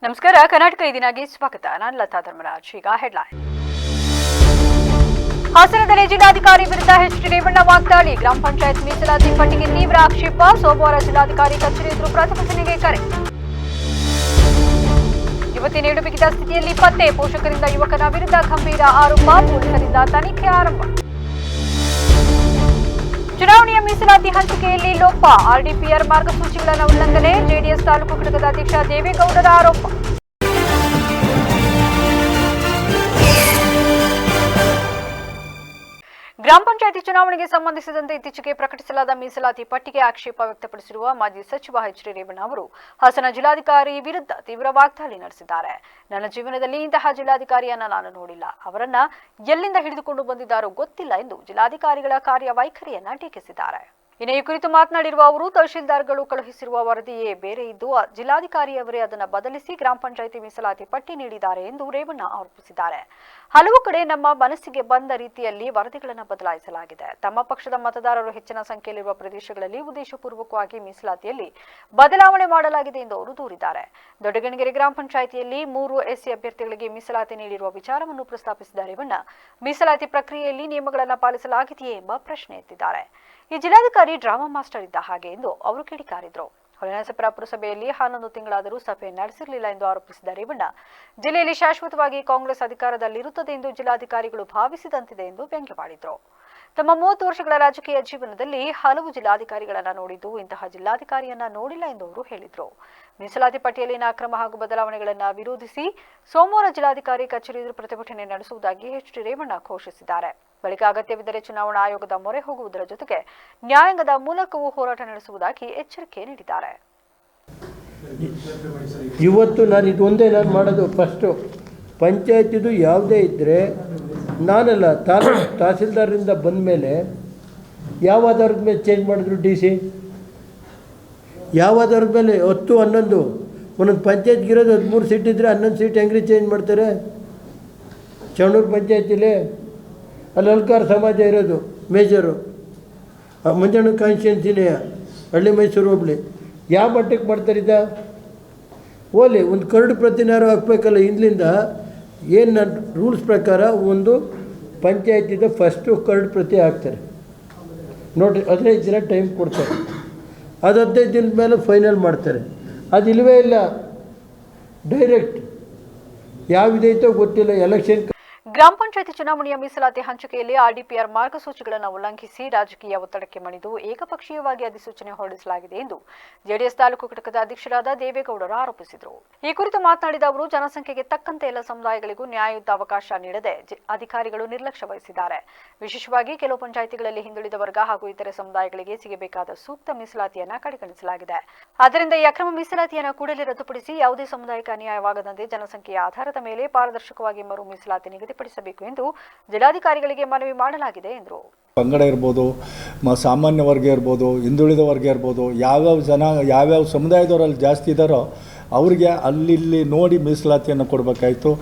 ನಮಸ್ಕಾರ. ಕರ್ನಾಟಕ ಇದೀನಾಗಿ ಸ್ವಾಗತ. ನಾನು ಲತಾ ಧರ್ಮರಾಜ್. ಈಗ ಹೆಡ್ಲೈನ್. ಹಾಸನದಲ್ಲಿ ಜಿಲ್ಲಾಧಿಕಾರಿ ವಿರುದ್ಧ ಎಚ್.ಡಿ. ರೇವಣ್ಣ ವಾಗ್ದಾಳಿ. ಗ್ರಾಮ ಪಂಚಾಯತ್ ಮೀಸಲಾತಿ ಪಟ್ಟಿಗೆ ತೀವ್ರ ಆಕ್ಷೇಪ. ಸೋಮವಾರ ಜಿಲ್ಲಾಧಿಕಾರಿ ಕಚೇರಿ ಎದುರು ಪ್ರತಿಭಟನೆಗೆ ಕರೆ. ಯುವತಿ ನೇಣು ಬಿಗಿದ ಸ್ಥಿತಿಯಲ್ಲಿ ಪತ್ತೆ. ಪೋಷಕರಿಂದ ಯುವಕನ ವಿರುದ್ಧ ಗಂಭೀರ ಆರೋಪ. ಪೊಲೀಸರಿಂದ ತನಿಖೆ ಆರಂಭ. ಚುನಾವಣೆಯ ಮೀಸಲಾತಿ ಹಂಚಿಕೆಯಲ್ಲಿ ಲೋಪ. ಆರ್ಡಿಪಿಆರ್ ಮಾರ್ಗಸೂಚಿಗಳನ್ನು ಉಲ್ಲಂಘನೆ. ಜೆಡಿಎಸ್ ತಾಲೂಕು ಘಟಕದ ಅಧ್ಯಕ್ಷ ದೇವೇಗೌಡರ ಆರೋಪ. ಗ್ರಾಮ ಪಂಚಾಯಿತಿ ಚುನಾವಣೆಗೆ ಸಂಬಂಧಿಸಿದಂತೆ ಇತ್ತೀಚೆಗೆ ಪ್ರಕಟಿಸಲಾದ ಮೀಸಲಾತಿ ಪಟ್ಟಿಗೆ ಆಕ್ಷೇಪ ವ್ಯಕ್ತಪಡಿಸಿರುವ ಮಾಜಿ ಸಚಿವ ಎಚ್.ಡಿ. ರೇವಣ್ಣ ಅವರು ಹಾಸನ ಜಿಲ್ಲಾಧಿಕಾರಿ ವಿರುದ್ಧ ತೀವ್ರ ವಾಗ್ದಾಳಿ ನಡೆಸಿದ್ದಾರೆ. ನನ್ನ ಜೀವನದಲ್ಲಿ ಇಂತಹ ಜಿಲ್ಲಾಧಿಕಾರಿಯನ್ನ ನಾನು ನೋಡಿಲ್ಲ. ಅವರನ್ನ ಎಲ್ಲಿಂದ ಹಿಡಿದುಕೊಂಡು ಬಂದಿದ್ದಾರೋ ಗೊತ್ತಿಲ್ಲ ಎಂದು ಜಿಲ್ಲಾಧಿಕಾರಿಗಳ ಕಾರ್ಯವೈಖರಿಯನ್ನ ಟೀಕಿಸಿದ್ದಾರೆ. ಇನ್ನು ಈ ಕುರಿತು ಮಾತನಾಡಿರುವ ಅವರು, ತಹಶೀಲ್ದಾರ್ಗಳು ಕಳುಹಿಸಿರುವ ವರದಿಯೇ ಬೇರೆ ಇದ್ದು ಜಿಲ್ಲಾಧಿಕಾರಿಯವರೇ ಅದನ್ನು ಬದಲಿಸಿ ಗ್ರಾಮ ಪಂಚಾಯಿತಿ ಮೀಸಲಾತಿ ಪಟ್ಟಿ ನೀಡಿದ್ದಾರೆ ಎಂದು ರೇವಣ್ಣ ಆರೋಪಿಸಿದ್ದಾರೆ. ಹಲವು ಕಡೆ ನಮ್ಮ ಮನಸ್ಸಿಗೆ ಬಂದ ರೀತಿಯಲ್ಲಿ ವರದಿಗಳನ್ನು ಬದಲಾಯಿಸಲಾಗಿದೆ. ತಮ್ಮ ಪಕ್ಷದ ಮತದಾರರು ಹೆಚ್ಚಿನ ಸಂಖ್ಯೆಯಲ್ಲಿರುವ ಪ್ರದೇಶಗಳಲ್ಲಿ ಉದ್ದೇಶಪೂರ್ವಕವಾಗಿ ಮೀಸಲಾತಿಯಲ್ಲಿ ಬದಲಾವಣೆ ಮಾಡಲಾಗಿದೆ ಎಂದು ಅವರು ದೂರಿದ್ದಾರೆ. ದೊಡ್ಡಗಣಗೆರೆ ಗ್ರಾಮ ಪಂಚಾಯಿತಿಯಲ್ಲಿ 3 ಎಸ್ಸಿ ಅಭ್ಯರ್ಥಿಗಳಿಗೆ ಮೀಸಲಾತಿ ನೀಡಿರುವ ವಿಚಾರವನ್ನು ಪ್ರಸ್ತಾಪಿಸಿದ ರೇವಣ್ಣ, ಮೀಸಲಾತಿ ಪ್ರಕ್ರಿಯೆಯಲ್ಲಿ ನಿಯಮಗಳನ್ನು ಪಾಲಿಸಲಾಗಿದೆಯೇ ಎಂಬ ಪ್ರಶ್ನೆ ಎತ್ತಿದ್ದಾರೆ. ಈ ಜಿಲ್ಲಾಧಿಕಾರಿ ಡ್ರಾಮಾ ಮಾಸ್ಟರ್ ಇದ್ದ ಹಾಗೆ ಎಂದು ಅವರು ಕಿಡಿಕಾರಿದರು. ಹೊಳೆನರಸೀಪುರ ಪುರಸಭೆಯಲ್ಲಿ 11 ತಿಂಗಳಾದರೂ ಸಭೆ ನಡೆಸಿರಲಿಲ್ಲ ಎಂದು ಆರೋಪಿಸಿದ ರೇವಣ್ಣ, ಜಿಲ್ಲೆಯಲ್ಲಿ ಶಾಶ್ವತವಾಗಿ ಕಾಂಗ್ರೆಸ್ ಅಧಿಕಾರದಲ್ಲಿರುತ್ತದೆ ಎಂದು ಜಿಲ್ಲಾಧಿಕಾರಿಗಳು ಭಾವಿಸಿದಂತಿದೆ ಎಂದು ವ್ಯಂಗ್ಯವಾಡಿದರು. ತಮ್ಮ 30 ವರ್ಷಗಳ ರಾಜಕೀಯ ಜೀವನದಲ್ಲಿ ಹಲವು ಜಿಲ್ಲಾಧಿಕಾರಿಗಳನ್ನ ನೋಡಿದ್ದು ಇಂತಹ ಜಿಲ್ಲಾಧಿಕಾರಿಯನ್ನ ನೋಡಿಲ್ಲ ಎಂದು ಅವರು ಹೇಳಿದರು. ಮೀಸಲಾತಿ ಪಟ್ಟಿಯಲ್ಲಿನ ಅಕ್ರಮ ಹಾಗೂ ಬದಲಾವಣೆಗಳನ್ನು ವಿರೋಧಿಸಿ ಸೋಮವಾರ ಜಿಲ್ಲಾಧಿಕಾರಿ ಕಚೇರಿ ಎದುರು ಪ್ರತಿಭಟನೆ ನಡೆಸುವುದಾಗಿ ಎಚ್.ಡಿ. ರೇವಣ್ಣ ಘೋಷಿಸಿದ್ದಾರೆ. ಬಳಿಕ ಅಗತ್ಯವಿದ್ದರೆ ಚುನಾವಣಾ ಆಯೋಗದ ಮೊರೆ ಹೋಗುವುದರ ಜೊತೆಗೆ ನ್ಯಾಯಾಂಗದ ಮೂಲಕವೂ ಹೋರಾಟ ನಡೆಸುವುದಾಗಿ ಎಚ್ಚರಿಕೆ ನೀಡಿದ್ದಾರೆ. ಇವತ್ತು ನಾನು ಇದೊಂದೇ ಮಾಡೋದು. ಫಸ್ಟು ಪಂಚಾಯತಿದು ಯಾವುದೇ ಇದ್ದರೆ ನಾನಲ್ಲ, ತಹಸೀಲ್ದಾರರಿಂದ ಬಂದ ಮೇಲೆ ಯಾವ ಆಧಾರದ ಮೇಲೆ ಚೇಂಜ್ ಮಾಡಿದ್ರು DC? ಯಾವ ಆಧಾರದ ಮೇಲೆ? 10, 11 ಒಂದೊಂದು ಪಂಚಾಯತ್ಗಿರೋದು 13 ಸೀಟ್ ಇದ್ದರೆ 11 ಸೀಟ್ ಹೆಂಗ್ರಿ ಚೇಂಜ್ ಮಾಡ್ತಾರೆ? ಚೌಣೂರು ಪಂಚಾಯತಿಲಿ ಅಲ್ಲಿ ಅಲ್ಕಾರ ಸಮಾಜ ಇರೋದು ಮೇಜರು, ಮಂಜಣ್ಣ ಕಾನ್ಸ್ಟಿಟ್ಯೂನ್ಸಿನೇ ಹಳ್ಳಿ ಮೈಸೂರು ಹೋಬಳಿ. ಯಾವ ಮಟ್ಟಕ್ಕೆ ಮಾಡ್ತಾರಿದ್ದ? ಓಲಿ ಒಂದು ಕರಡು ಪ್ರತಿನಾರು ಹಾಕಬೇಕಲ್ಲ. ಹಿಂದ್ಲಿಂದ ಏನು ರೂಲ್ಸ್ ಪ್ರಕಾರ ಒಂದು ಪಂಚಾಯತಿದ ಫಸ್ಟು ಕರಡು ಪ್ರತಿ ಹಾಕ್ತಾರೆ. ನೋಡಿ, 15 ದಿನ ಟೈಮ್ ಕೊಡ್ತಾರೆ. ಅದು 15 ದಿನದ ಮೇಲೆ ಫೈನಲ್ ಮಾಡ್ತಾರೆ. ಅದು ಇಲ್ಲವೇ ಇಲ್ಲ. ಡೈರೆಕ್ಟ್ ಯಾವುದೈತೋ ಗೊತ್ತಿಲ್ಲ. ಎಲೆಕ್ಷನ್ ಗ್ರಾಮ ಪಂಚಾಯಿತಿ ಚುನಾವಣೆಯ ಮೀಸಲಾತಿ ಹಂಚಿಕೆಯಲ್ಲಿ ಆರ್ಡಿಪಿಆರ್ ಮಾರ್ಗಸೂಚಿಗಳನ್ನು ಉಲ್ಲಂಘಿಸಿ ರಾಜಕೀಯ ಒತ್ತಡಕ್ಕೆ ಮಣಿದು ಏಕಪಕ್ಷೀಯವಾಗಿ ಅಧಿಸೂಚನೆ ಹೊರಡಿಸಲಾಗಿದೆ ಎಂದು ಜೆಡಿಎಸ್ ತಾಲೂಕು ಘಟಕದ ಅಧ್ಯಕ್ಷರಾದ ದೇವೇಗೌಡರು ಆರೋಪಿಸಿದರು. ಈ ಕುರಿತು ಮಾತನಾಡಿದ ಅವರು, ಜನಸಂಖ್ಯೆಗೆ ತಕ್ಕಂತೆ ಎಲ್ಲ ಸಮುದಾಯಗಳಿಗೂ ನ್ಯಾಯಯುತ ಅವಕಾಶ ನೀಡದೆ ಅಧಿಕಾರಿಗಳು ನಿರ್ಲಕ್ಷ್ಯ ವಹಿಸಿದ್ದಾರೆ. ವಿಶೇಷವಾಗಿ ಕೆಲವು ಪಂಚಾಯಿತಿಗಳಲ್ಲಿ ಹಿಂದುಳಿದ ವರ್ಗ ಹಾಗೂ ಇತರೆ ಸಮುದಾಯಗಳಿಗೆ ಸಿಗಬೇಕಾದ ಸೂಕ್ತ ಮೀಸಲಾತಿಯನ್ನು ಕಡೆಗಣಿಸಲಾಗಿದೆ. ಆದ್ದರಿಂದ ಈ ಅಕ್ರಮ ಮೀಸಲಾತಿಯನ್ನು ಕೂಡಲೇ ರದ್ದುಪಡಿಸಿ ಯಾವುದೇ ಸಮುದಾಯಕ್ಕೆ ಅನ್ಯಾಯವಾಗದಂತೆ ಜನಸಂಖ್ಯೆಯ ಆಧಾರದ ಮೇಲೆ ಪಾರದರ್ಶಕವಾಗಿ ಮರು ಮೀಸಲಾತಿ ನಿಗದಿಪಡಿಸಬೇಕು ಎಂದು ಜಿಲ್ಲಾಧಿಕಾರಿಗಳಿಗೆ ಮನವಿ ಮಾಡಲಾಗಿದೆ ಎಂದರು. ಪಂಗಡ ಇರ್ಬೋದು, ಸಾಮಾನ್ಯ ವರ್ಗ ಇರ್ಬೋದು, ಹಿಂದುಳಿದ ವರ್ಗ ಇರ್ಬೋದು, ಯಾವ್ಯಾವ ಸಮುದಾಯದವರಲ್ಲಿ ಜಾಸ್ತಿ ಇದ್ದಾರೋ ಅವ್ರಿಗೆ ಅಲ್ಲಿ ನೋಡಿ ಮೀಸಲಾತಿಯನ್ನು ಕೊಡಬೇಕಾಯಿತು.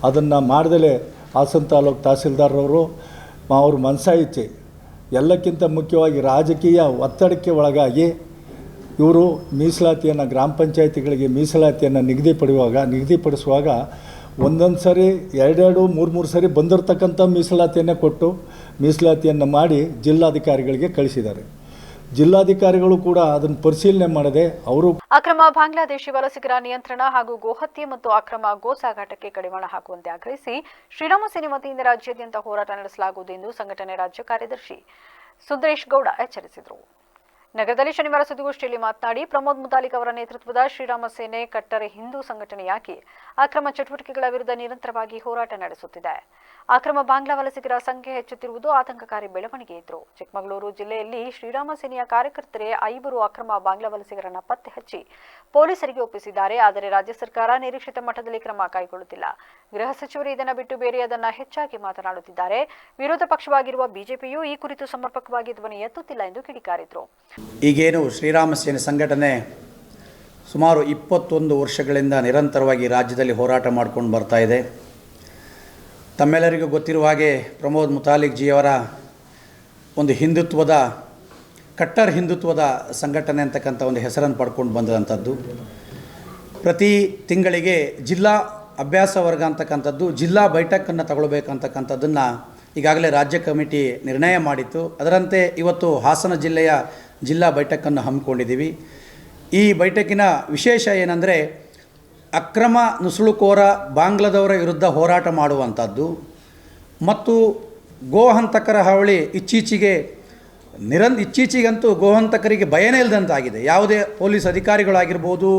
ಅದನ್ನು ಮಾಡ್ದಲೇ ಹಾಸನ ತಾಲೂಕು ತಹಸೀಲ್ದಾರವರು ಅವ್ರ ಮನಸಾಯಿಸಿ ಎಲ್ಲಕ್ಕಿಂತ ಮುಖ್ಯವಾಗಿ ರಾಜಕೀಯ ಒತ್ತಡಕ್ಕೆ ಒಳಗಾಗಿ ಇವರು ಮೀಸಲಾತಿಯನ್ನು ಗ್ರಾಮ ಪಂಚಾಯಿತಿಗಳಿಗೆ ಮೀಸಲಾತಿಯನ್ನು ನಿಗದಿಪಡಿಸುವಾಗ ಒಂದೊಂದು ಸರಿ 2-2, 3-3 ಸರಿ ಬಂದಿರತಕ್ಕಂಥ ಮೀಸಲಾತಿಯನ್ನು ಕೊಟ್ಟು ಮೀಸಲಾತಿಯನ್ನು ಮಾಡಿ ಜಿಲ್ಲಾಧಿಕಾರಿಗಳಿಗೆ ಕಳಿಸಿದ್ದಾರೆ. ಜಿಲ್ಲಾಧಿಕಾರಿಗಳು ಕೂಡ ಅದನ್ನು ಪರಿಶೀಲನೆ ಮಾಡದೆ ಅವರು ಅಕ್ರಮ ಬಾಂಗ್ಲಾದೇಶಿ ವಲಸಿಗರ ನಿಯಂತ್ರಣ ಹಾಗೂ ಗೋಹತ್ಯೆ ಮತ್ತು ಅಕ್ರಮ ಗೋ ಸಾಗಾಟಕ್ಕೆ ಕಡಿವಾಣ ಹಾಕುವಂತೆ ಆಗ್ರಹಿಸಿ ಶ್ರೀರಾಮ ಸೇನೆ ವತಿಯಿಂದ ರಾಜ್ಯಾದ್ಯಂತ ಹೋರಾಟ ನಡೆಸಲಾಗುವುದು ಎಂದು ಸಂಘಟನೆ ರಾಜ್ಯ ಕಾರ್ಯದರ್ಶಿ ಸುಂದರೇಶ್ ಗೌಡ ಎಚ್ಚರಿಸಿದರು. ನಗರದಲ್ಲಿ ಶನಿವಾರ ಸುದ್ದಿಗೋಷ್ಠಿಯಲ್ಲಿ ಮಾತನಾಡಿ, ಪ್ರಮೋದ್ ಮುತಾಲಿಕ್ ಅವರ ನೇತೃತ್ವದ ಶ್ರೀರಾಮ ಸೇನೆ ಕಟ್ಟರೆ ಹಿಂದೂ ಸಂಘಟನೆಯಾಗಿ ಅಕ್ರಮ ಚಟುವಟಿಕೆಗಳ ವಿರುದ್ಧ ನಿರಂತರವಾಗಿ ಹೋರಾಟ ನಡೆಸುತ್ತಿದೆ. ಅಕ್ರಮ ಬಾಂಗ್ಲಾ ವಲಸಿಗರ ಸಂಖ್ಯೆ ಹೆಚ್ಚುತ್ತಿರುವುದು ಆತಂಕಕಾರಿ ಬೆಳವಣಿಗೆ ಇದ್ರು. ಚಿಕ್ಕಮಗಳೂರು ಜಿಲ್ಲೆಯಲ್ಲಿ ಶ್ರೀರಾಮ ಸೇನೆಯ ಕಾರ್ಯಕರ್ತರೇ 5 ಅಕ್ರಮ ಬಾಂಗ್ಲಾ ವಲಸಿಗರನ್ನ ಪತ್ತೆ ಹಚ್ಚಿ ಪೊಲೀಸರಿಗೆ ಒಪ್ಪಿಸಿದ್ದಾರೆ. ಆದರೆ ರಾಜ್ಯ ಸರ್ಕಾರ ನಿರೀಕ್ಷಿತ ಮಟ್ಟದಲ್ಲಿ ಕ್ರಮ ಕೈಗೊಳ್ಳುತ್ತಿಲ್ಲ. ಗೃಹ ಸಚಿವರು ಇದನ್ನು ಬಿಟ್ಟು ಬೇರೆಯದನ್ನ ಹೆಚ್ಚಾಗಿ ಮಾತನಾಡುತ್ತಿದ್ದಾರೆ. ವಿರೋಧ ಪಕ್ಷವಾಗಿರುವ ಬಿಜೆಪಿಯು ಈ ಕುರಿತು ಸಮರ್ಪಕವಾಗಿ ಧ್ವನಿ ಎತ್ತುತ್ತಿಲ್ಲ ಎಂದು ಕಿಡಿಕಾರಿದರು. ಈಗೇನು ಶ್ರೀರಾಮ ಸೇನೆ ಸಂಘಟನೆ ಸುಮಾರು 21 ವರ್ಷಗಳಿಂದ ನಿರಂತರವಾಗಿ ರಾಜ್ಯದಲ್ಲಿ ಹೋರಾಟ ಮಾಡಿಕೊಂಡು ಬರ್ತಾ ಇದೆ. ತಮ್ಮೆಲ್ಲರಿಗೂ ಗೊತ್ತಿರುವ ಹಾಗೆ ಪ್ರಮೋದ್ ಮುತಾಲಿಕ್ ಜಿಯವರ ಒಂದು ಕಟ್ಟರ್ ಹಿಂದುತ್ವದ ಸಂಘಟನೆ ಅಂತಕ್ಕಂಥ ಒಂದು ಹೆಸರನ್ನು ಪಡ್ಕೊಂಡು ಬಂದಂಥದ್ದು. ಪ್ರತಿ ತಿಂಗಳಿಗೆ ಜಿಲ್ಲಾ ಅಭ್ಯಾಸ ವರ್ಗ ಅಂತಕ್ಕಂಥದ್ದು ಜಿಲ್ಲಾ ಬೈಠಕನ್ನು ತಗೊಳ್ಬೇಕಂತಕ್ಕಂಥದ್ದನ್ನು ಈಗಾಗಲೇ ರಾಜ್ಯ ಕಮಿಟಿ ನಿರ್ಣಯ ಮಾಡಿತ್ತು. ಅದರಂತೆ ಇವತ್ತು ಹಾಸನ ಜಿಲ್ಲೆಯ ಜಿಲ್ಲಾ ಬೈಠಕನ್ನು ಹಮ್ಮಿಕೊಂಡಿದ್ದೀವಿ. ಈ ಬೈಠಕಿನ ವಿಶೇಷ ಏನಂದರೆ ಅಕ್ರಮ ನುಸುಳುಕೋರ ಬಾಂಗ್ಲಾದವರ ವಿರುದ್ಧ ಹೋರಾಟ ಮಾಡುವಂಥದ್ದು ಮತ್ತು ಗೋಹಂತಕರ ಹಾವಳಿ ಇತ್ತೀಚೆಗಂತೂ ಗೋಹಂತಕರಿಗೆ ಭಯನೇ ಇಲ್ಲದಂತಾಗಿದೆ. ಯಾವುದೇ ಪೊಲೀಸ್ ಅಧಿಕಾರಿಗಳಾಗಿರ್ಬೋದು,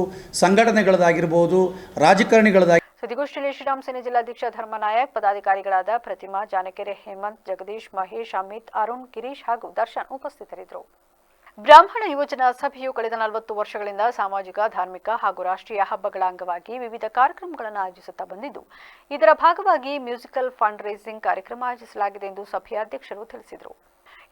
ಸಂಘಟನೆಗಳದಾಗಿರ್ಬೋದು, ರಾಜಕಾರಣಿಗಳದಾಗಿ. ಸುದ್ದಿಗೋಷ್ಠಿಯಲ್ಲಿ ಶ್ರೀರಾಮ್ ಸೇನೆ ಜಿಲ್ಲಾಧ್ಯಕ್ಷ ಧರ್ಮನಾಯಕ್, ಪದಾಧಿಕಾರಿಗಳಾದ ಪ್ರತಿಮಾ, ಜಾನಕೆರೆ, ಹೇಮಂತ್, ಜಗದೀಶ್, ಮಹೇಶ್, ಅಮಿತ್, ಅರುಣ್, ಗಿರೀಶ್ ಹಾಗೂ ದರ್ಶನ್ ಉಪಸ್ಥಿತರಿದ್ದರು. ಬ್ರಾಹ್ಮಣ ಯುವಜನ ಸಭೆಯು ಕಳೆದ 40 ವರ್ಷಗಳಿಂದ ಸಾಮಾಜಿಕ, ಧಾರ್ಮಿಕ ಹಾಗೂ ರಾಷ್ಟ್ರೀಯ ಹಬ್ಬಗಳ ಅಂಗವಾಗಿ ವಿವಿಧ ಕಾರ್ಯಕ್ರಮಗಳನ್ನು ಆಯೋಜಿಸುತ್ತಾ ಬಂದಿದ್ದು, ಇದರ ಭಾಗವಾಗಿ ಮ್ಯೂಸಿಕಲ್ ಫಂಡ್ ರೈಸಿಂಗ್ ಕಾರ್ಯಕ್ರಮ ಆಯೋಜಿಸಲಾಗಿದೆ ಎಂದು ಸಭೆಯ ಅಧ್ಯಕ್ಷರು ತಿಳಿಸಿದರು.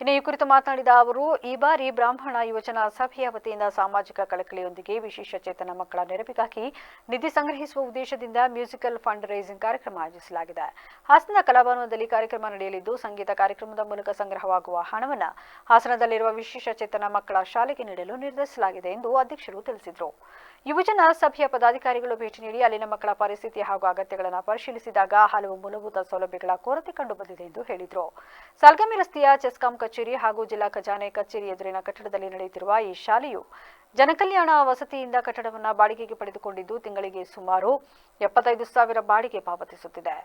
ಇನ್ನು ಈ ಕುರಿತು ಮಾತನಾಡಿದ ಅವರು, ಈ ಬಾರಿ ಬ್ರಾಹ್ಮಣ ಯುವಜನ ಸಭೆಯ ವತಿಯಿಂದ ಸಾಮಾಜಿಕ ಕಳಕಳಿಯೊಂದಿಗೆ ವಿಶೇಷ ಚೇತನ ಮಕ್ಕಳ ನೆರವಿಗಾಗಿ ನಿಧಿ ಸಂಗ್ರಹಿಸುವ ಉದ್ದೇಶದಿಂದ ಮ್ಯೂಸಿಕಲ್ ಫಂಡ್ ರೈಸಿಂಗ್ ಕಾರ್ಯಕ್ರಮ ಆಯೋಜಿಸಲಾಗಿದೆ. ಹಾಸನ ಕಲಾಭವನದಲ್ಲಿ ಕಾರ್ಯಕ್ರಮ ನಡೆಯಲಿದ್ದು, ಸಂಗೀತ ಕಾರ್ಯಕ್ರಮದ ಮೂಲಕ ಸಂಗ್ರಹವಾಗುವ ಹಣವನ್ನು ಹಾಸನದಲ್ಲಿರುವ ವಿಶೇಷ ಚೇತನ ಮಕ್ಕಳ ಶಾಲೆಗೆ ನೀಡಲು ನಿರ್ಧರಿಸಲಾಗಿದೆ ಎಂದು ಅಧ್ಯಕ್ಷರು ತಿಳಿಸಿದರು. ಯುವಜನ ಸಭೆಯ ಪದಾಧಿಕಾರಿಗಳು ಭೇಟಿ ನೀಡಿ ಅಲ್ಲಿನ ಮಕ್ಕಳ ಪರಿಸ್ಥಿತಿ ಹಾಗೂ ಅಗತ್ಯಗಳನ್ನು ಪರಿಶೀಲಿಸಿದಾಗ ಹಲವು ಮೂಲಭೂತ ಸೌಲಭ್ಯಗಳ ಕೊರತೆ ಕಂಡುಬಂದಿದೆ ಎಂದು ಹೇಳಿದರು. ಸಾಲ್ಗಾಮಿ ರಸ್ತೆಯ ಚೆಸ್ಕಾಂ ಕಚೇರಿ ಹಾಗೂ ಜಿಲ್ಲಾ ಖಜಾನೆ ಕಚೇರಿ ಎದುರಿನ ಕಟ್ಟಡದಲ್ಲಿ ನಡೆಯುತ್ತಿರುವ ಈ ಶಾಲೆಯು ಜನಕಲ್ಯಾಣ ವಸತಿಯಿಂದ ಕಟ್ಟಡವನ್ನು ಬಾಡಿಗೆಗೆ ಪಡೆದುಕೊಂಡಿದ್ದು, ತಿಂಗಳಿಗೆ ಸುಮಾರು 75,000 ಬಾಡಿಗೆ ಪಾವತಿಸುತ್ತಿದೆ.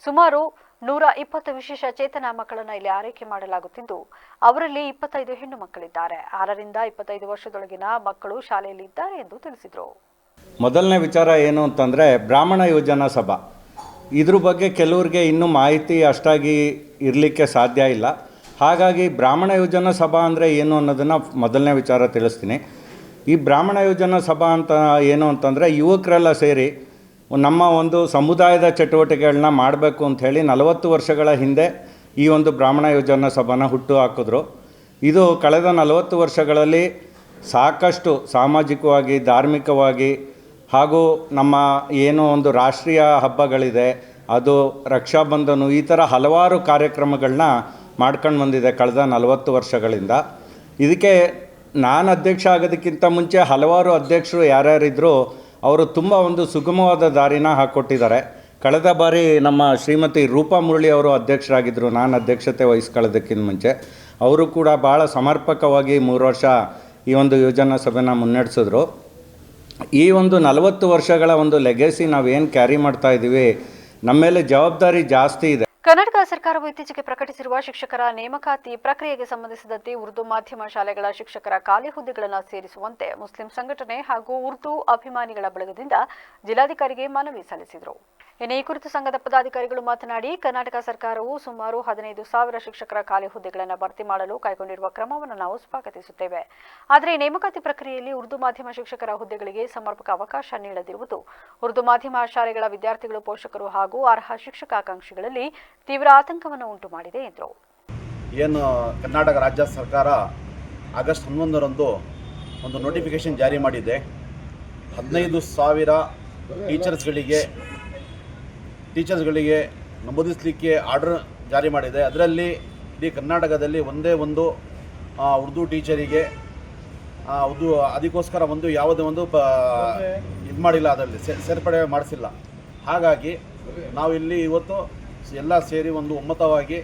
ಸುಮಾರು 120 ವಿಶೇಷ ಚೇತನ ಮಕ್ಕಳನ್ನು ಇಲ್ಲಿ ಆರೈಕೆ ಮಾಡಲಾಗುತ್ತಿದ್ದು, ಅವರಲ್ಲಿ 25 ಹೆಣ್ಣು ಮಕ್ಕಳಿದ್ದಾರೆ. 6 ರಿಂದ 25 ವರ್ಷದೊಳಗಿನ ಮಕ್ಕಳು ಶಾಲೆಯಲ್ಲಿ ಇದ್ದಾರೆ ಎಂದು ತಿಳಿಸಿದರು. ಮೊದಲನೇ ವಿಚಾರ ಏನು ಅಂತಂದರೆ, ಬ್ರಾಹ್ಮಣ ಯೋಜನಾ ಸಭಾ, ಇದ್ರ ಬಗ್ಗೆ ಕೆಲವ್ರಿಗೆ ಇನ್ನೂ ಮಾಹಿತಿ ಅಷ್ಟಾಗಿ ಇರಲಿಕ್ಕೆ ಸಾಧ್ಯ ಇಲ್ಲ. ಹಾಗಾಗಿ ಬ್ರಾಹ್ಮಣ ಯೋಜನಾ ಸಭಾ ಅಂದರೆ ಏನು ಅನ್ನೋದನ್ನು ಮೊದಲನೇ ವಿಚಾರ ತಿಳಿಸ್ತೀನಿ. ಈ ಬ್ರಾಹ್ಮಣ ಯೋಜನಾ ಸಭಾ ಅಂತ ಏನು ಅಂತಂದರೆ, ಯುವಕರೆಲ್ಲ ಸೇರಿ ನಮ್ಮ ಒಂದು ಸಮುದಾಯದ ಚಟುವಟಿಕೆಗಳನ್ನ ಮಾಡಬೇಕು ಅಂಥೇಳಿ 40 ವರ್ಷಗಳ ಹಿಂದೆ ಈ ಒಂದು ಬ್ರಾಹ್ಮಣ ಯೋಜನಾ ಸಭಾನ ಹುಟ್ಟು ಹಾಕಿದ್ರು. ಇದು ಕಳೆದ 40 ವರ್ಷಗಳಲ್ಲಿ ಸಾಕಷ್ಟು ಸಾಮಾಜಿಕವಾಗಿ, ಧಾರ್ಮಿಕವಾಗಿ ಹಾಗೂ ನಮ್ಮ ಏನು ಒಂದು ರಾಷ್ಟ್ರೀಯ ಹಬ್ಬಗಳಿದೆ, ಅದು ರಕ್ಷಾಬಂಧನ, ಈ ಥರ ಹಲವಾರು ಕಾರ್ಯಕ್ರಮಗಳನ್ನ ಮಾಡ್ಕೊಂಡು ಬಂದಿದೆ ಕಳೆದ 40 ವರ್ಷಗಳಿಂದ. ಇದಕ್ಕೆ ನಾನು ಅಧ್ಯಕ್ಷ ಆಗೋದಕ್ಕಿಂತ ಮುಂಚೆ ಹಲವಾರು ಅಧ್ಯಕ್ಷರು ಯಾರ್ಯಾರಿದ್ದರೂ ಅವರು ತುಂಬ ಒಂದು ಸುಗಮವಾದ ದಾರಿನ ಹಾಕ್ಕೊಟ್ಟಿದ್ದಾರೆ. ಕಳೆದ ಬಾರಿ ನಮ್ಮ ಶ್ರೀಮತಿ ರೂಪಾ ಮುರಳಿ ಅವರು ಅಧ್ಯಕ್ಷರಾಗಿದ್ದರು, ನಾನು ಅಧ್ಯಕ್ಷತೆ ವಹಿಸ್ಕೊಳ್ಳೋದಕ್ಕಿಂತ ಮುಂಚೆ. ಅವರು ಕೂಡ ಭಾಳ ಸಮರ್ಪಕವಾಗಿ 3 ವರ್ಷ ಈ ಒಂದು ಯೋಜನಾ ಸಭೆನ ಮುನ್ನಡೆಸಿದ್ರು. ಈ ಒಂದು 40 ವರ್ಷಗಳ ಒಂದು ಲೆಗಸಿ ನಾವೇನು ಕ್ಯಾರಿ ಮಾಡ್ತಾ ಇದ್ದೀವಿ, ನಮ್ಮ ಮೇಲೆ ಜವಾಬ್ದಾರಿ ಜಾಸ್ತಿ ಇದೆ. ಕರ್ನಾಟಕ ಸರ್ಕಾರವು ಇತ್ತೀಚೆಗೆ ಪ್ರಕಟಿಸಿರುವ ಶಿಕ್ಷಕರ ನೇಮಕಾತಿ ಪ್ರಕ್ರಿಯೆಗೆ ಸಂಬಂಧಿಸಿದಂತೆ ಉರ್ದು ಮಾಧ್ಯಮ ಶಾಲೆಗಳ ಶಿಕ್ಷಕರ ಖಾಲಿ ಹುದ್ದೆಗಳನ್ನು ಸೇರಿಸುವಂತೆ ಮುಸ್ಲಿಂ ಸಂಘಟನೆ ಹಾಗೂ ಉರ್ದು ಅಭಿಮಾನಿಗಳ ಬಳಗದಿಂದ ಜಿಲ್ಲಾಧಿಕಾರಿಗೆ ಮನವಿ ಸಲ್ಲಿಸಿದರು. ಇನ್ನು ಈ ಕುರಿತು ಸಂಘದ ಪದಾಧಿಕಾರಿಗಳು ಮಾತನಾಡಿ, ಕರ್ನಾಟಕ ಸರ್ಕಾರವು ಸುಮಾರು 15,000 ಶಿಕ್ಷಕರ ಖಾಲಿ ಹುದ್ದೆಗಳನ್ನು ಭರ್ತಿ ಮಾಡಲು ಕೈಗೊಂಡಿರುವ ಕ್ರಮವನ್ನು ನಾವು ಸ್ವಾಗತಿಸುತ್ತೇವೆ. ಆದರೆ ನೇಮಕಾತಿ ಪ್ರಕ್ರಿಯೆಯಲ್ಲಿ ಉರ್ದು ಮಾಧ್ಯಮ ಶಿಕ್ಷಕರ ಹುದ್ದೆಗಳಿಗೆ ಸಮರ್ಪಕ ಅವಕಾಶ ನೀಡದಿರುವುದು ಉರ್ದು ಮಾಧ್ಯಮ ಶಾಲೆಗಳ ವಿದ್ಯಾರ್ಥಿಗಳು, ಪೋಷಕರು ಹಾಗೂ ಅರ್ಹ ಶಿಕ್ಷಕಾಕಾಂಕ್ಷಿಗಳಲ್ಲಿ ತೀವ್ರ ಆತಂಕವನ್ನು ಉಂಟು ಮಾಡಿದೆ ಎಂದರು. ಏನು ಕರ್ನಾಟಕ ರಾಜ್ಯ ಸರ್ಕಾರ ಆಗಸ್ಟ್ 11ರಂದು ಒಂದು ನೋಟಿಫಿಕೇಶನ್ ಜಾರಿ ಮಾಡಿದೆ. 15,000 ಟೀಚರ್ಸ್ಗಳಿಗೆ ನಮೂದಿಸಲಿಕ್ಕೆ ಆರ್ಡರ್ ಜಾರಿ ಮಾಡಿದೆ. ಅದರಲ್ಲಿ ಇಡೀ ಕರ್ನಾಟಕದಲ್ಲಿ ಒಂದೇ ಒಂದು ಉರ್ದು ಟೀಚರಿಗೆ ಅದಕ್ಕೋಸ್ಕರ ಯಾವುದೇ ಒಂದು ಇದು ಮಾಡಿಲ್ಲ, ಅದರಲ್ಲಿ ಸೇರ್ಪಡೆ ಮಾಡಿಸಿಲ್ಲ. ಹಾಗಾಗಿ ನಾವಿಲ್ಲಿ ಇವತ್ತು ಎಲ್ಲ ಸೇರಿ ಒಂದು ಒಮ್ಮತವಾಗಿ